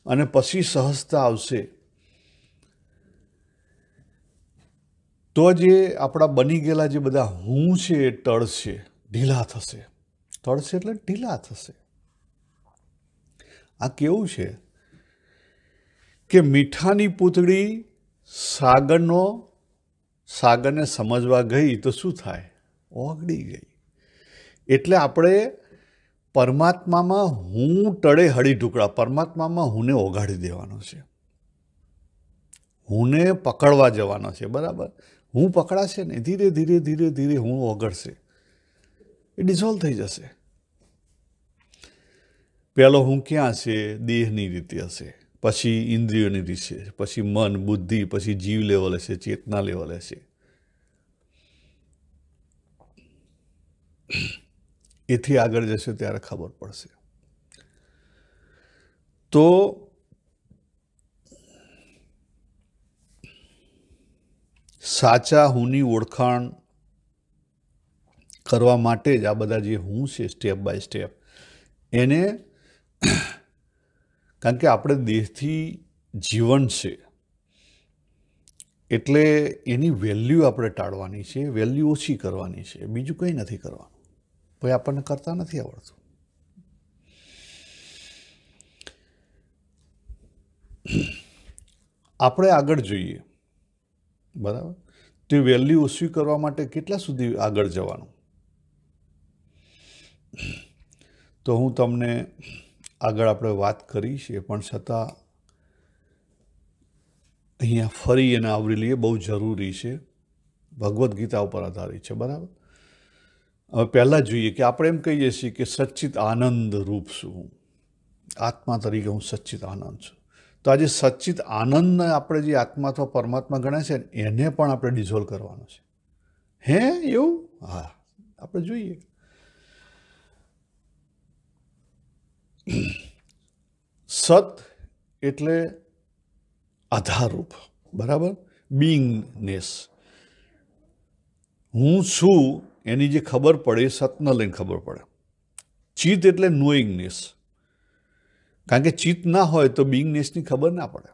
અને પછી સહજતા આવશે. તો જે આપણા બની ગયેલા જે બધા હું છે એ ટળશે, ઢીલા થશે. ટળશે એટલે ઢીલા થશે. આ કેવું છે કે મીઠાની પૂતળી સાગરને સમજવા ગઈ તો શું થાય? ઓગળી ગઈ. એટલે આપણે પરમાત્મામાં હું ટળે હળી ઢુકડા, પરમાત્મામાં હુંને ઓગાળી દેવાનો છે, હુંને પકડવા જવાનો છે, બરાબર. હું પકડાશે ને ધીરે ધીરે ધીરે ધીરે હું ઓગળશે, એ ડિઝોલ્વ થઈ જશે. પહેલો હું ક્યાં હશે? દેહની રીતે હશે, પછી ઇન્દ્રિયોની રીતે, પછી મન, બુદ્ધિ, પછી જીવ લેવલ હશે, ચેતના લેવલ હશે. એથી આગળ જશે ત્યારે ખબર પડશે. તો સાચા હુંની ઓળખાણ કરવા માટે જ આ બધા જે હું છે સ્ટેપ બાય સ્ટેપ એને, કારણ કે આપણે દેહથી જીવન છે એટલે એની વેલ્યુ આપણે ટાળવાની છે, વેલ્યુ ઓછી કરવાની છે, બીજું કંઈ નથી કરવાનું. ભાઈ આપણને કરતા નથી આવડતું. આપણે આગળ જોઈએ, બરાબર. તે વેલ્યુ ઓછી કરવા માટે કેટલા સુધી આગળ જવાનું? તો હું તમને આગળ આપણે વાત કરી છે, પણ છતાં અહીંયા ફરી એને આવરી લઈએ, બહુ જરૂરી છે. ભગવદ્ ગીતા ઉપર આધારિત છે, બરાબર. હવે પહેલાં જોઈએ કે આપણે એમ કહીએ છીએ કે સચ્ચિત આનંદ રૂપ છું, આત્મા તરીકે હું સચ્ચિત આનંદ છું. તો આજે સચ્ચિત આનંદને આપણે જે આત્મા અથવા પરમાત્મા ગણે છે એને પણ આપણે ડિઝોલ્વ કરવાનો છે. હે એવું? હા, આપણે જોઈએ. સત એટલે આધારરૂપ, બરાબર, બિંગનેસ. હું છું એની જે ખબર પડે એ સતને લઈને ખબર પડે. ચિત્ત એટલે નોઈંગનેસ, કારણ કે ચિત્ત ના હોય તો બિંગનેસની ખબર ના પડે.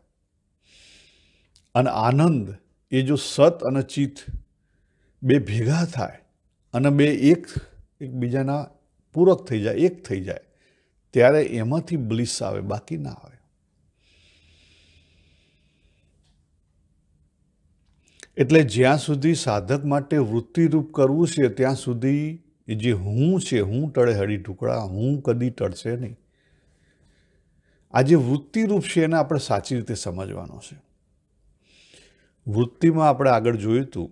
અને આનંદ એ જો સત અને ચિત્ત બે ભેગા થાય અને બે એકબીજાના પૂરક થઈ જાય, એક થઈ જાય, ત્યારે એમાંથી બ્લિસ આવે, બાકી ના આવે. એટલે જ્યાં સુધી સાધક માટે વૃત્તિરૂપ કરવું છે ત્યાં સુધી જે હું છે, હું ટળે હળી ઢુકડા, હું કદી ટળશે નહીં. આ જે વૃત્તિરૂપ છે એને આપણે સાચી રીતે સમજવાનો છે. વૃત્તિમાં આપણે આગળ જોયું હતું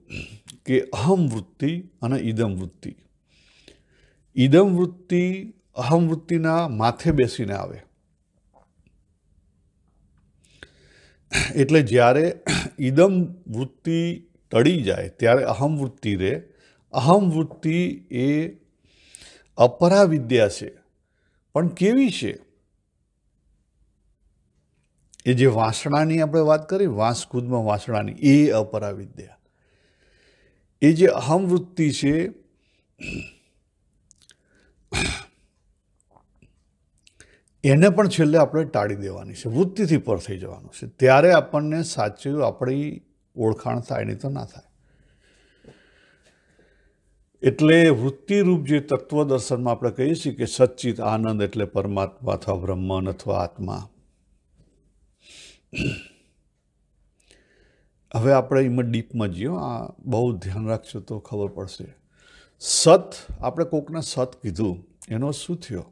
કે અહમ વૃત્તિ અને ઇદમ વૃત્તિ. ઇદમ વૃત્તિ અહમ વૃત્તિના માથે બેસીને આવે. એટલે જ્યારે ઇદમ વૃત્તિ ટળી જાય ત્યારે અહમ વૃત્તિ રહે. અહમ વૃત્તિ એ અપરા વિદ્યા છે, પણ કેવી છે? એ જે વાસણાની આપણે વાત કરી, વાંસકૂદમાં વાસણાની, એ અપરા વિદ્યા. એ જે અહમ વૃત્તિ છે એને પણ છેલ્લે આપણે ટાળી દેવાની છે, વૃત્તિથી પર થઈ જવાનું છે. ત્યારે આપણને સાચું આપણી ઓળખાણ થાય, નહીં તો ના થાય. એટલે વૃત્તિરૂપ જે તત્વ દર્શનમાં આપણે કહીએ છીએ કે સચ્ચિત આનંદ એટલે પરમાત્મા અથવા બ્રહ્મન અથવા આત્મા, હવે આપણે એમાં ડીપમાં જઈએ, આ બહુ ધ્યાન રાખશો તો ખબર પડશે. સત, આપણે કોકને સત કીધું, એનો શું થયો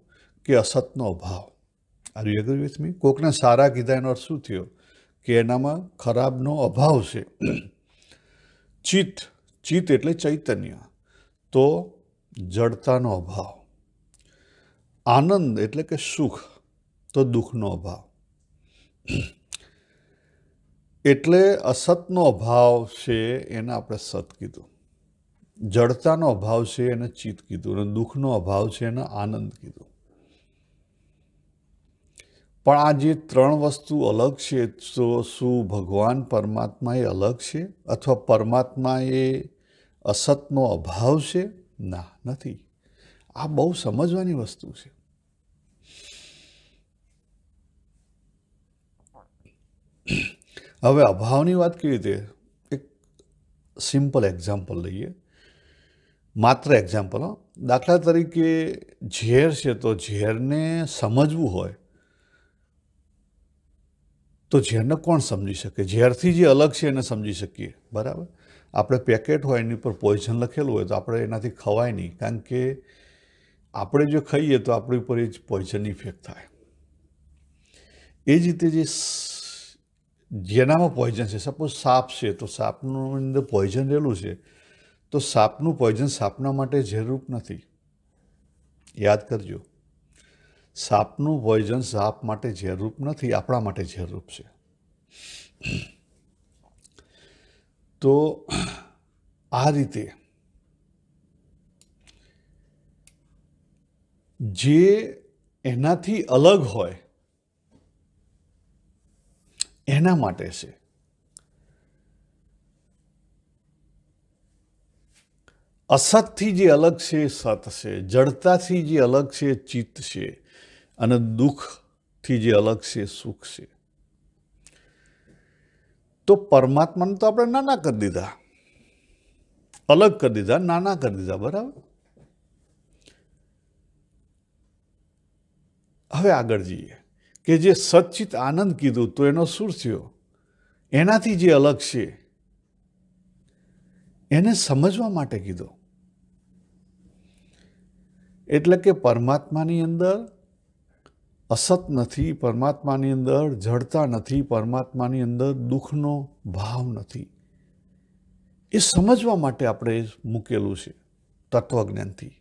કે અસતનો અભાવ. Are you agree with me? કોકને સારા કીધા એનો અર્થ શું થયો કે એનામાં ખરાબનો અભાવ છે. ચિત્ત, ચિત્ત એટલે ચૈતન્ય, તો જડતાનો અભાવ. આનંદ એટલે કે સુખ, તો દુઃખનો અભાવ. એટલે અસતનો અભાવ છે એને આપણે સત કીધું, જડતાનો અભાવ છે એને ચિત્ત કીધું, અને દુઃખનો અભાવ છે એને આનંદ કીધું. પણ આ જે ત્રણ વસ્તુ અલગ છે, તો શું ભગવાન પરમાત્મા એ અલગ છે અથવા પરમાત્મા એ અસતનો અભાવ છે? ના, નથી. આ બહુ સમજવાની વસ્તુ છે. હવે અભાવની વાત કેવી રીતે? એક સિમ્પલ એક્ઝામ્પલ લઈએ, માત્ર એક્ઝામ્પલ. દાખલા તરીકે ઝેર છે, તો ઝેરને સમજવું હોય તો ઝેરને કોણ સમજી શકે? ઝેરથી જે અલગ છે એને સમજી શકીએ, બરાબર. આપણે પેકેટ હોય એની ઉપર પોઈઝન લખેલું હોય તો આપણે એનાથી ખવાય નહીં, કારણ કે આપણે જો ખાઈએ તો આપણી ઉપર એ જ પોઈઝન ઇફેક્ટ થાય. એ જ રીતે જેનામાં પોઈઝન છે, સપોઝ સાપ છે, તો સાપનું અંદર પોઈઝન રહેલું છે, તો સાપનું પોઈઝન સાપના માટે ઝેરરૂપ નથી. યાદ કરજો, સાપનું પોઈઝન સાપ માટે ઝેરરૂપ નથી, આપણા માટે ઝેરરૂપ છે. તો આ રીતે જે એનાથી અલગ હોય એના માટે છે. અસતથી જે અલગ છે સત છે, જડતાથી જે અલગ છે ચિત્ત છે, અને દુઃખથી જે અલગ છે સુખ છે. તો પરમાત્માને તો આપણે નાના કરી દીધા, અલગ કરી દીધા, નાના કરી દીધા, બરાબર. હવે આગળ જઈએ કે જે સચ્ચિત આનંદ કીધું, તો એનો શું થયો? એનાથી જે અલગ છે એને સમજવા માટે કીધો. એટલે કે પરમાત્માની અંદર અસત નથી, પરમાત્માની અંદર જડતા નથી, પરમાત્માની અંદર દુઃખનો ભાવ નથી. એ સમજવા માટે આપણે મૂકેલું છે તત્વજ્ઞાનથી.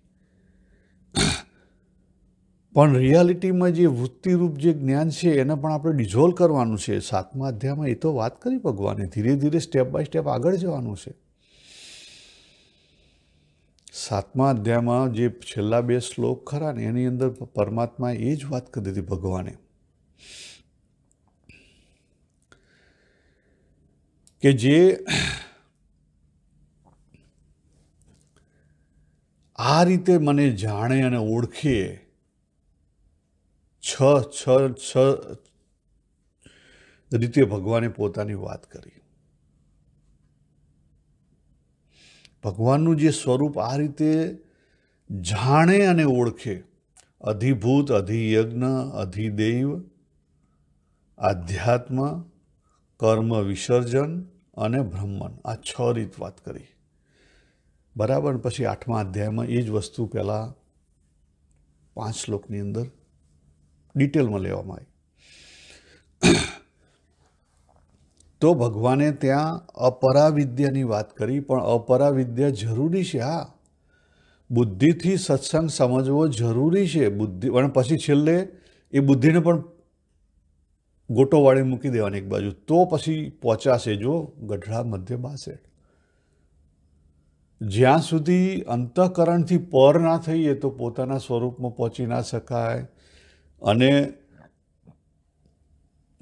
પણ રિયાલિટીમાં જે વૃત્તિરૂપ જે જ્ઞાન છે એને પણ આપણે ડિઝોલ્વ કરવાનું છે. 7મા અધ્યાયમાં એ તો વાત કરી ભગવાને, ધીરે ધીરે સ્ટેપ બાય સ્ટેપ આગળ જવાનું છે. 7મા અધ્યાયમાં જે છેલ્લા 2 શ્લોક ખરા ને એની અંદર પરમાત્માએ એ જ વાત કરી દીધી ભગવાને, કે જે આ રીતે મને જાણે અને ઓળખે, છ રીતે ભગવાને પોતાની વાત કરી. ભગવાનનું જે સ્વરૂપ આ રીતે જાણે અને ઓળખે, અધિભૂત, અધિયજ્ઞ, અધિદૈવ, આધ્યાત્મ, કર્મ વિસર્જન અને બ્રહ્મન, આ 6 રીત વાત કરી, બરાબર. પછી 8મા અધ્યાયમાં એ જ વસ્તુ પહેલાં 5 શ્લોકની અંદર ડિટેલમાં લેવામાં આવી. તો ભગવાને ત્યાં અપરાવિદ્યાની વાત કરી, પણ અપરાવિદ્યા જરૂરી છે. હા, બુદ્ધિથી સત્સંગ સમજવો જરૂરી છે. બુદ્ધિ, અને પછી છેલ્લે એ બુદ્ધિને પણ ગોટો વાળી મૂકી દેવાની એક બાજુ, તો પછી પહોંચાશે. જો ગઢડા મધ્ય બાસે, જ્યાં સુધી અંતઃકરણથી પર ના થઈએ તો પોતાના સ્વરૂપમાં પહોંચી ના શકાય. અને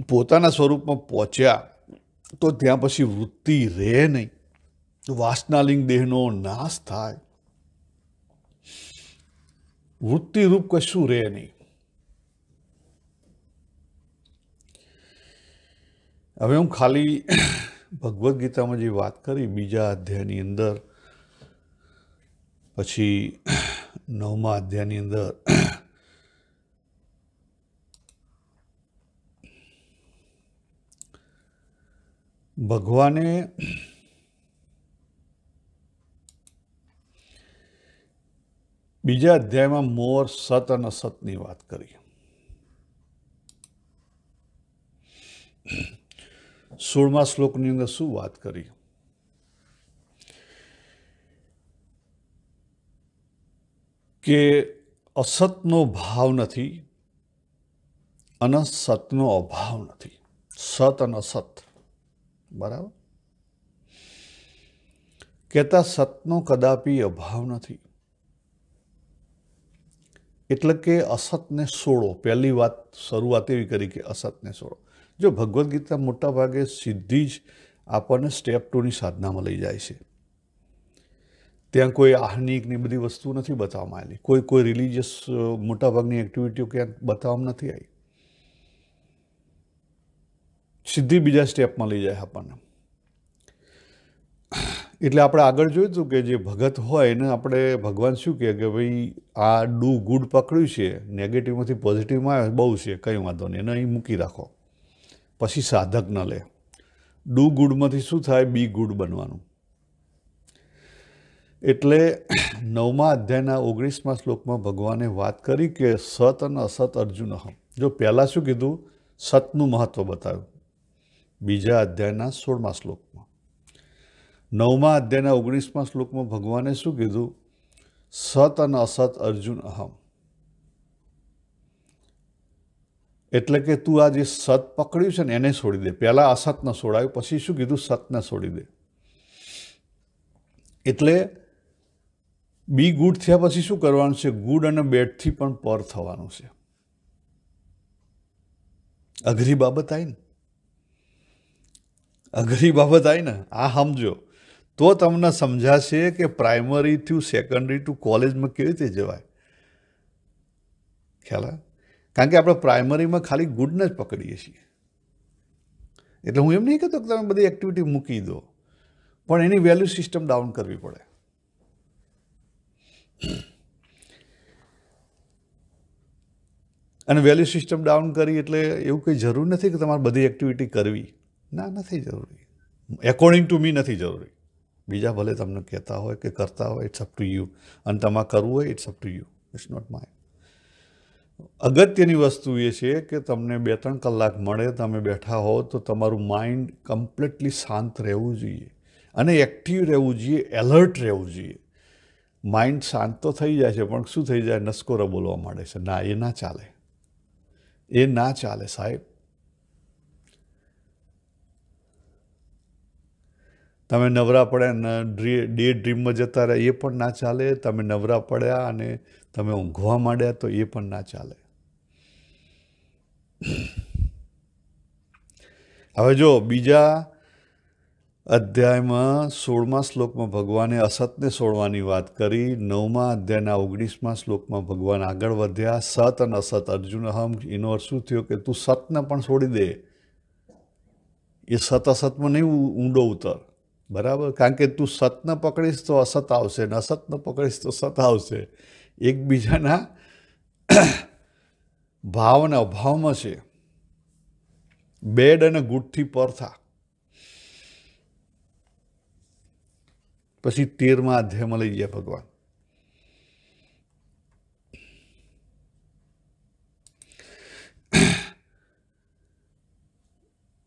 પોતાના સ્વરૂપમાં પહોંચ્યા તો ત્યાં પછી વૃત્તિ રહે નહીં, વાસનાલિંગ દેહનો નાશ થાય, વૃત્તિરૂપ કશું રહે નહીં. હવે હું ખાલી ભગવદ્ ગીતામાં જે વાત કરી 2જા અધ્યાયની અંદર, પછી 9મા અધ્યાયની અંદર ભગવાને બીજા અધ્યાયમાં મોર સત અને અસતની વાત કરી. 16મા શ્લોકની અંદર શું વાત કરી? કે અસતનો ભાવ નથી અને સતનો અભાવ નથી. સત અને અસત, બરાબર. કહેતા સતનો કદાપી અભાવ નથી. એટલે કે અસતને છોડો. પહેલી વાત શરૂઆત એવી કરી કે અસતને છોડો. જો ભગવદ્ ગીતા મોટા ભાગે સીધી જ આપણને સ્ટેપ 2ની સાધનામાં લઈ જાય છે. ત્યાં કોઈ આહ્નિકની બધી વસ્તુ નથી બતાવવામાં આવેલી. કોઈ રિલિજિયસ મોટાભાગની એક્ટિવિટીઓ ક્યાંક બતાવવામાં નથી આવી. સીધી બીજા સ્ટેપમાં લઈ જાય આપણને. એટલે આપણે આગળ જોયું હતું કે જે ભગત હોય એને આપણે ભગવાન શું કહે કે ભાઈ આ ડુ ગુડ પકડ્યું છે, નેગેટિવમાંથી પોઝિટિવમાં આવે બહુ છે, કંઈ વાંધો નહીં, એને અહીં મૂકી રાખો, પછી સાધક ન લે. ડુ ગુડમાંથી શું થાય? બી ગુડ બનવાનું. એટલે 9મા અધ્યાયના 19મા શ્લોકમાં ભગવાને વાત કરી કે સત અને અસત અર્જુન. જો પહેલાં શું કીધું? સતનું મહત્ત્વ બતાવ્યું બીજા અધ્યાયના 16મા શ્લોકમાં. 9મા અધ્યાયના 19મા શ્લોકમાં ભગવાને શું કીધું? સત અને અસત અર્જુન અહમ. એટલે કે તું આ જે સત પકડ્યું છે ને એને છોડી દે. પહેલાં અસતને છોડાયું, પછી શું કીધું? સતને છોડી દે. એટલે બી ગુડ થયા પછી શું કરવાનું છે? ગુડ અને બેડથી પણ પર થવાનું છે. અઘરી બાબત આવી ને? અઘરી બાબત આવી ને? આ સમજો તો તમને સમજાશે કે પ્રાઇમરી ટુ સેકન્ડરી ટુ કોલેજમાં કેવી રીતે જવાય. ખ્યાલ આવે? કારણ કે આપણે પ્રાઇમરીમાં ખાલી ગુડને જ પકડીએ છીએ. એટલે હું એમ નહીં કહેતો કે તમે બધી એક્ટિવિટી મૂકી દો, પણ એની વેલ્યુ સિસ્ટમ ડાઉન કરવી પડે. અને વેલ્યુ સિસ્ટમ ડાઉન કરી એટલે એવું કંઈ જરૂર નથી કે તમારે બધી એક્ટિવિટી કરવી. ના, નથી જરૂરી. એકોર્ડિંગ ટુ મી નથી જરૂરી. બીજા ભલે તમને કહેતા હોય કે કરતા હોય, ઇટ્સ અપ ટુ યુ. અને તમારે કરવું હોય, it's up to you. It's not my. અગત્યની વસ્તુ એ છે કે તમને 2-3 કલાક મળે, તમે બેઠા હો તો તમારું માઇન્ડ કમ્પ્લીટલી શાંત રહેવું જોઈએ અને એક્ટિવ રહેવું જોઈએ, એલર્ટ રહેવું જોઈએ. માઇન્ડ શાંત તો થઈ જાય છે પણ શું થઈ જાય? નસકોરા બોલવા માંડે છે. ના, એ ના ચાલે. એ ના ચાલે સાહેબ. તમે નવરા પડ્યા ને ડે ડ્રીમમાં જતા રહ્યા એ પણ ના ચાલે. તમે નવરા પડ્યા અને તમે ઊંઘવા માંડ્યા તો એ પણ ના ચાલે. હવે જો બીજા અધ્યાયમાં 16મા શ્લોકમાં ભગવાને અસતને છોડવાની વાત કરી. 9મા અધ્યાયના 19મા શ્લોકમાં ભગવાન આગળ વધ્યા. સત અને અસત અર્જુન અહમ. એનો અર્થ શું થયો? કે તું સતને પણ છોડી દે. એ સત અસતમાં નહીં ઊંડો ઉતર, બરાબર? કારણ કે તું સતને પકડીશ તો અસત આવશે ને અસતને પકડીશ તો સત આવશે. એકબીજાના ભાવ અને અભાવમાં છે. બેડ અને ગુડથી પર થા. પછી 13મા અધ્યાયમાં લઈ ગયા ભગવાન.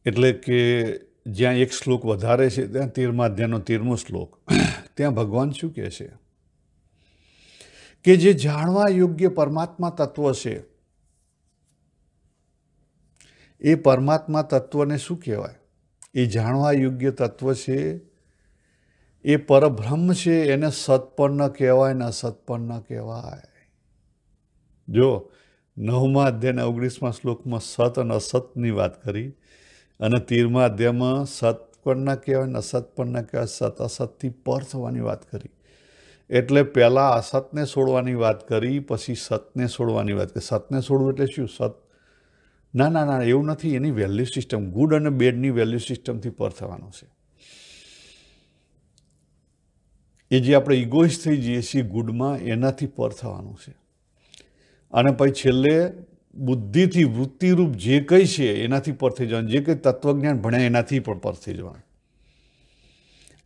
એટલે કે જ્યાં એક શ્લોક વધારે છે ત્યાં 13મા અધ્યાયનો 13મો શ્લોક. ત્યાં ભગવાન શું કહે છે? કે જે જાણવા યોગ્ય પરમાત્મા તત્વ છે એ પરમાત્મા તત્વને શું કહેવાય? એ જાણવા યોગ્ય તત્વ છે, એ પરબ્રહ્મ છે. એને સત પણ ન કહેવાય ને અસત પણ ન કહેવાય. જો 9મા અધ્યાયના 19મા શ્લોકમાં સત અને અસતની વાત કરી અને 13મા અધ્યાયમાં સત પણ ન કહેવાય ને અસત પણ ન કહેવાય, સત અસતથી પર થવાની વાત કરી. એટલે પહેલાં અસતને છોડવાની વાત કરી, પછી સતને છોડવાની વાત કરી. સતને છોડવું એટલે શું? સત ના ના ના, એવું નથી. એની વેલ્યુ સિસ્ટમ, ગુડ અને બેડની વેલ્યુ સિસ્ટમથી પર થવાનું છે. એ જે આપણે ઇગોઇસ્ટ થઈ જઈએ છીએ ગુડમાં, એનાથી પર થવાનું છે. અને પછી છેલ્લે બુદ્ધિથી વૃત્તિરૂપ જે કંઈ છે એનાથી પર થઈ જવાનું, જે કંઈ તત્વજ્ઞાન ભણ્યા એનાથી પણ પર થઈ જવાનું.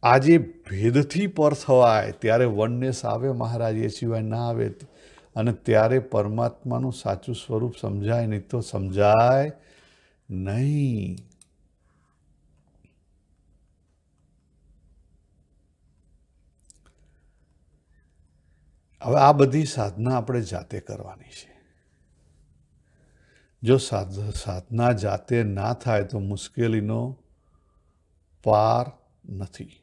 આજે ભેદથી પર થવાય ત્યારે વનનેસ આવે મહારાજ, એ સિવાય ના આવે. અને ત્યારે પરમાત્માનું સાચું સ્વરૂપ સમજાય, નહીં તો સમજાય નહીં. હવે આ બધી સાધના આપણે જાતે કરવાની છે. જો સાધના જાતે ના થાય તો મુશ્કેલીનો પાર નથી.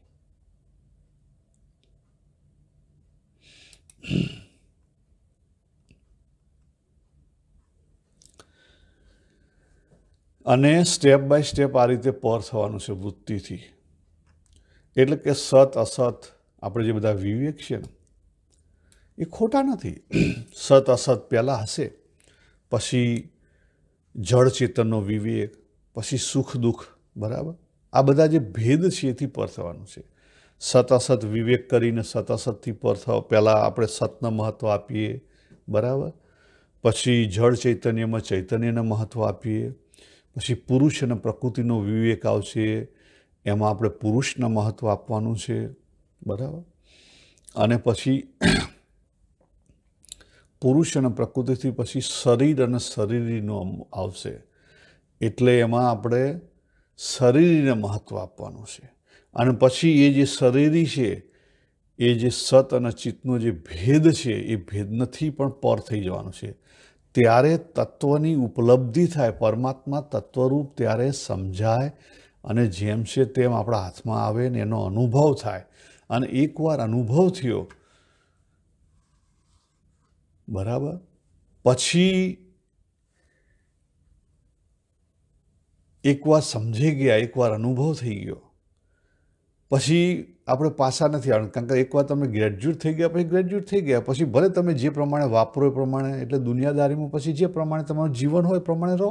અને સ્ટેપ બાય સ્ટેપ આ રીતે પર થવાનું છે વૃત્તિથી. એટલે કે સત અસત આપણે જે બધા વિવેક છે ને એ ખોટા નથી. સત અસત પહેલાં હશે, પછી જળ ચેતનનો વિવેક, પછી સુખ દુઃખ, બરાબર. આ બધા જે ભેદ છે એથી પર થવાનું છે. સત અસત વિવેક કરીને સત અસતથી પર થવા પહેલાં આપણે સતને મહત્ત્વ આપીએ, બરાબર. પછી જળ ચૈતન્યમાં ચૈતન્યને મહત્ત્વ આપીએ. પછી પુરુષ અને પ્રકૃતિનો વિવેક આવશે, એમાં આપણે પુરુષને મહત્ત્વ આપવાનું છે, બરાબર. અને પછી પુરુષ અને પ્રકૃતિથી પછી શરીર અને શરીરીનો આવશે, એટલે એમાં આપણે શરીરીને મહત્ત્વ આપવાનું છે. અને પછી એ જે શરીરી છે એ જે સત અને ચિત્તનો જે ભેદ છે એ ભેદથી પણ પર થઈ જવાનું છે. ત્યારે તત્વની ઉપલબ્ધિ થાય, પરમાત્મા તત્વરૂપ ત્યારે સમજાય અને જેમ છે તેમ આપણા હાથમાં આવે ને એનો અનુભવ થાય. અને એકવાર અનુભવ થયો, બરાબર, પછી એકવાર સમજી ગયા, એકવાર અનુભવ થઈ ગયો, પછી આપણે પાછા નથી આવવાનું. કારણ કે એકવાર તમે ગ્રેજ્યુએટ થઈ ગયા પછી ગ્રેજ્યુએટ થઈ ગયા, પછી ભલે તમે જે પ્રમાણે વાપરો એ પ્રમાણે, એટલે દુનિયાદારીમાં પછી જે પ્રમાણે તમારું જીવન હોય એ પ્રમાણે રહો.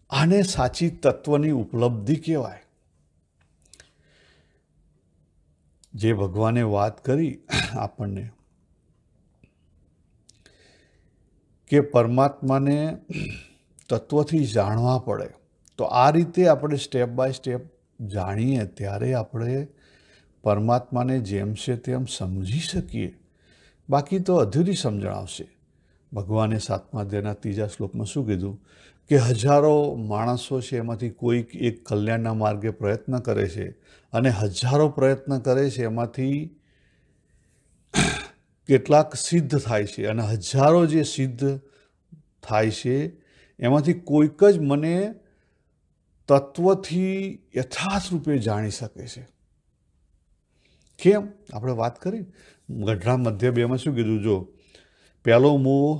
આને સાચી તત્વની ઉપલબ્ધિ કહેવાય. જે ભગવાને વાત કરી આપણને કે પરમાત્માને તત્વથી જાણવા પડે, તો આ રીતે આપણે સ્ટેપ બાય સ્ટેપ જાણીએ ત્યારે આપણે પરમાત્માને જેમ છે તેમ સમજી શકીએ. બાકી તો અધૂરી સમજણ આવશે. ભગવાને 7મા અધ્યાયના 3જા શ્લોકમાં શું કીધું કે હજારો માણસો છે, એમાંથી કોઈક એક કલ્યાણના માર્ગે પ્રયત્ન કરે છે, અને હજારો પ્રયત્ન કરે છે એમાંથી કેટલાક સિદ્ધ થાય છે, અને હજારો જે સિદ્ધ થાય છે એમાંથી કોઈક જ મને તત્વથી યથાર્થ રૂપે જાણી શકે છે. કેમ? આપણે વાત કરી ગઢડા મધ્ય 2માં શું કીધું? જો પહેલો મોહ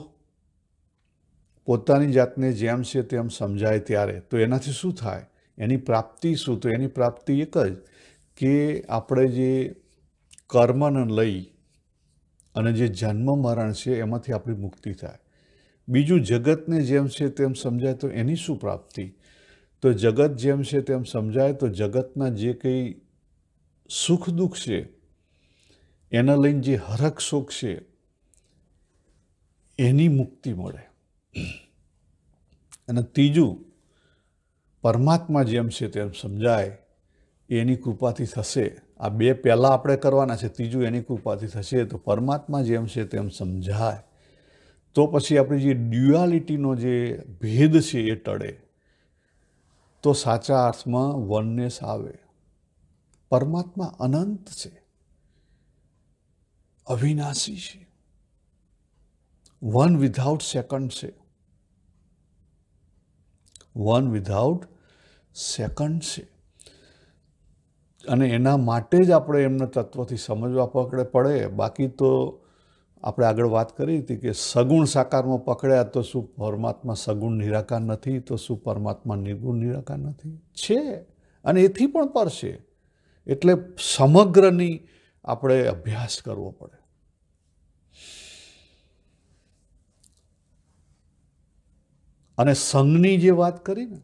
પોતાની જાતને જેમ છે તેમ સમજાય ત્યારે, તો એનાથી શું થાય? એની પ્રાપ્તિ શું? તો એની પ્રાપ્તિ એક જ કે આપણે જે કર્મને લઈ અને જે જન્મ મરણ છે એમાંથી આપણી મુક્તિ થાય. બીજું, જગતને જેમ છે તેમ સમજાય તો એની શું પ્રાપ્તિ? તો જગત જેમ છે તેમ સમજાય તો જગતના જે કંઈ સુખ દુઃખ છે એના લઈને જે હરખ શોખ છે એની મુક્તિ મળે. અને ત્રીજું, પરમાત્મા જેમ છે તેમ સમજાય એની કૃપાથી થશે. આ બે પહેલાં આપણે કરવાના છે, ત્રીજું એની કૃપાથી થશે. તો પરમાત્મા જેમ છે તેમ સમજાય તો પછી આપણી જે ડ્યુઆલિટીનો જે ભેદ છે એ ટળે, તો સાચા અર્થમાં વનનેસ આવે. પરમાત્મા અનંત છે, અવિનાશી છે, વન વિધાઉટ સેકન્ડ છે, વન વિધાઉટ સેકન્ડ છે. અને એના માટે જ આપણે એમને તત્વથી સમજવા પડે. બાકી તો આપણે આગળ વાત કરી હતી કે સગુણ સાકારમાં પકડ્યા તો શું પરમાત્મા સગુણ નિરાકાર નથી? તો શું પરમાત્મા નિર્ગુણ નિરાકાર નથી? છે, અને એથી પણ પર છે. એટલે સમગ્રની આપણે અભ્યાસ કરવો પડે. અને સંઘની જે વાત કરી ને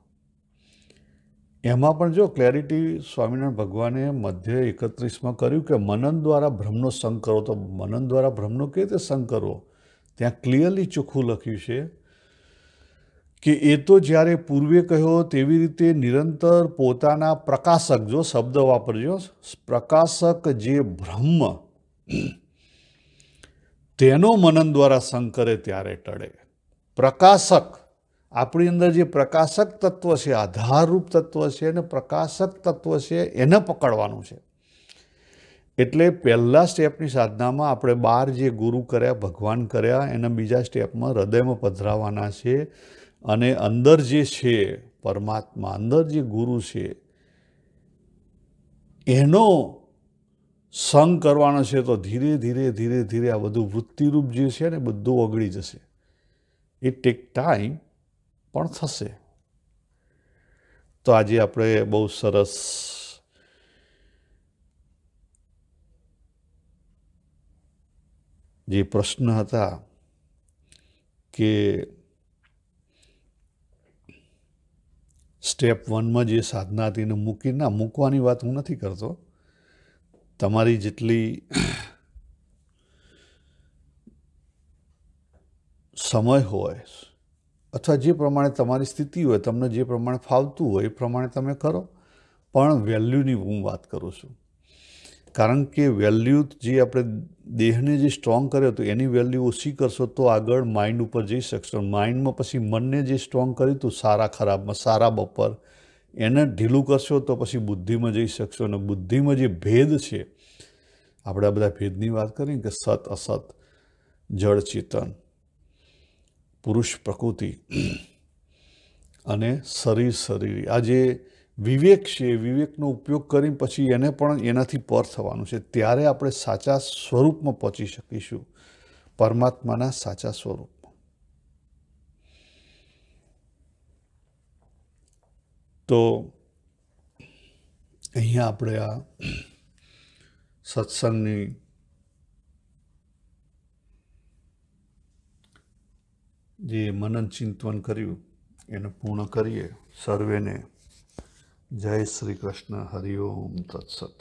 એમાં પણ જો ક્લેરિટી સ્વામિનારાયણ ભગવાને મધ્ય 31માં કર્યું કે મનન દ્વારા બ્રહ્મનો સંગ કરો. તો મનન દ્વારા બ્રહ્મનો કેવી રીતે સંગ કરવો? ત્યાં ક્લિયરલી ચોખ્ખું લખ્યું છે કે એ તો જ્યારે પૂર્વે કહ્યો તેવી રીતે નિરંતર પોતાના પ્રકાશક, જો શબ્દ વાપરજો, પ્રકાશક જે બ્રહ્મ તેનો મનન દ્વારા સંગ કરે ત્યારે ટળે. પ્રકાશક, આપણી અંદર જે પ્રકાશક તત્વ છે, આધારરૂપ તત્વ છે અને પ્રકાશક તત્વ છે, એને પકડવાનું છે. એટલે પહેલા સ્ટેપની સાધનામાં આપણે 12 જે ગુરુ કર્યા, ભગવાન કર્યા, એના બીજા સ્ટેપમાં હૃદયમાં પધરાવવાના છે અને અંદર જે છે પરમાત્મા, અંદર જે ગુરુ છે એનો સંગ કરવાનો છે. તો ધીરે ધીરે ધીરે ધીરે આ બધું વૃત્તિરૂપ જે છે ને બધું ઓગળી જશે. ઇટ ટેક ટાઈમ, પણ થશે. તો આજે આપણે બહુ સરસ જે પ્રશ્ન હતા કે સ્ટેપ 1માં જે સાધના હતી એને મૂકવાની વાત હું નથી કરતો. તમારી જેટલી સમય હોય અથવા જે પ્રમાણે તમારી સ્થિતિ હોય, તમને જે પ્રમાણે ફાવતું હોય એ પ્રમાણે તમે કરો. પણ વેલ્યુની હું વાત કરું છું. કારણ કે વેલ્યુ જે આપણે દેહને જે સ્ટ્રોંગ કર્યો હતો એની વેલ્યુ ઓછી કરશો તો આગળ માઇન્ડ ઉપર જઈ શકશો. માઇન્ડમાં પછી મનને જે સ્ટ્રોંગ કર્યું હતું સારા ખરાબમાં, સારા બપોર, એને ઢીલું કરશો તો પછી બુદ્ધિમાં જઈ શકશો. અને બુદ્ધિમાં જે ભેદ છે, આપણે આ બધા ભેદની વાત કરીએ કે સત અસત, જળ ચેતન, પુરુષ પ્રકૃતિ અને શરીર. આ જે વિવેક છે, વિવેકનો ઉપયોગ કરીને પછી એને પણ એનાથી પર થવાનું છે. ત્યારે આપણે સાચા સ્વરૂપમાં પહોંચી શકીશું, પરમાત્માના સાચા સ્વરૂપમાં. તો અહીંયા આપણે આ સત્સંગની જે મનન ચિંતન કર્યું એને પૂર્ણ કરીએ. સર્વેને જય શ્રી કૃષ્ણ. હરિ ઓમ તત્સત.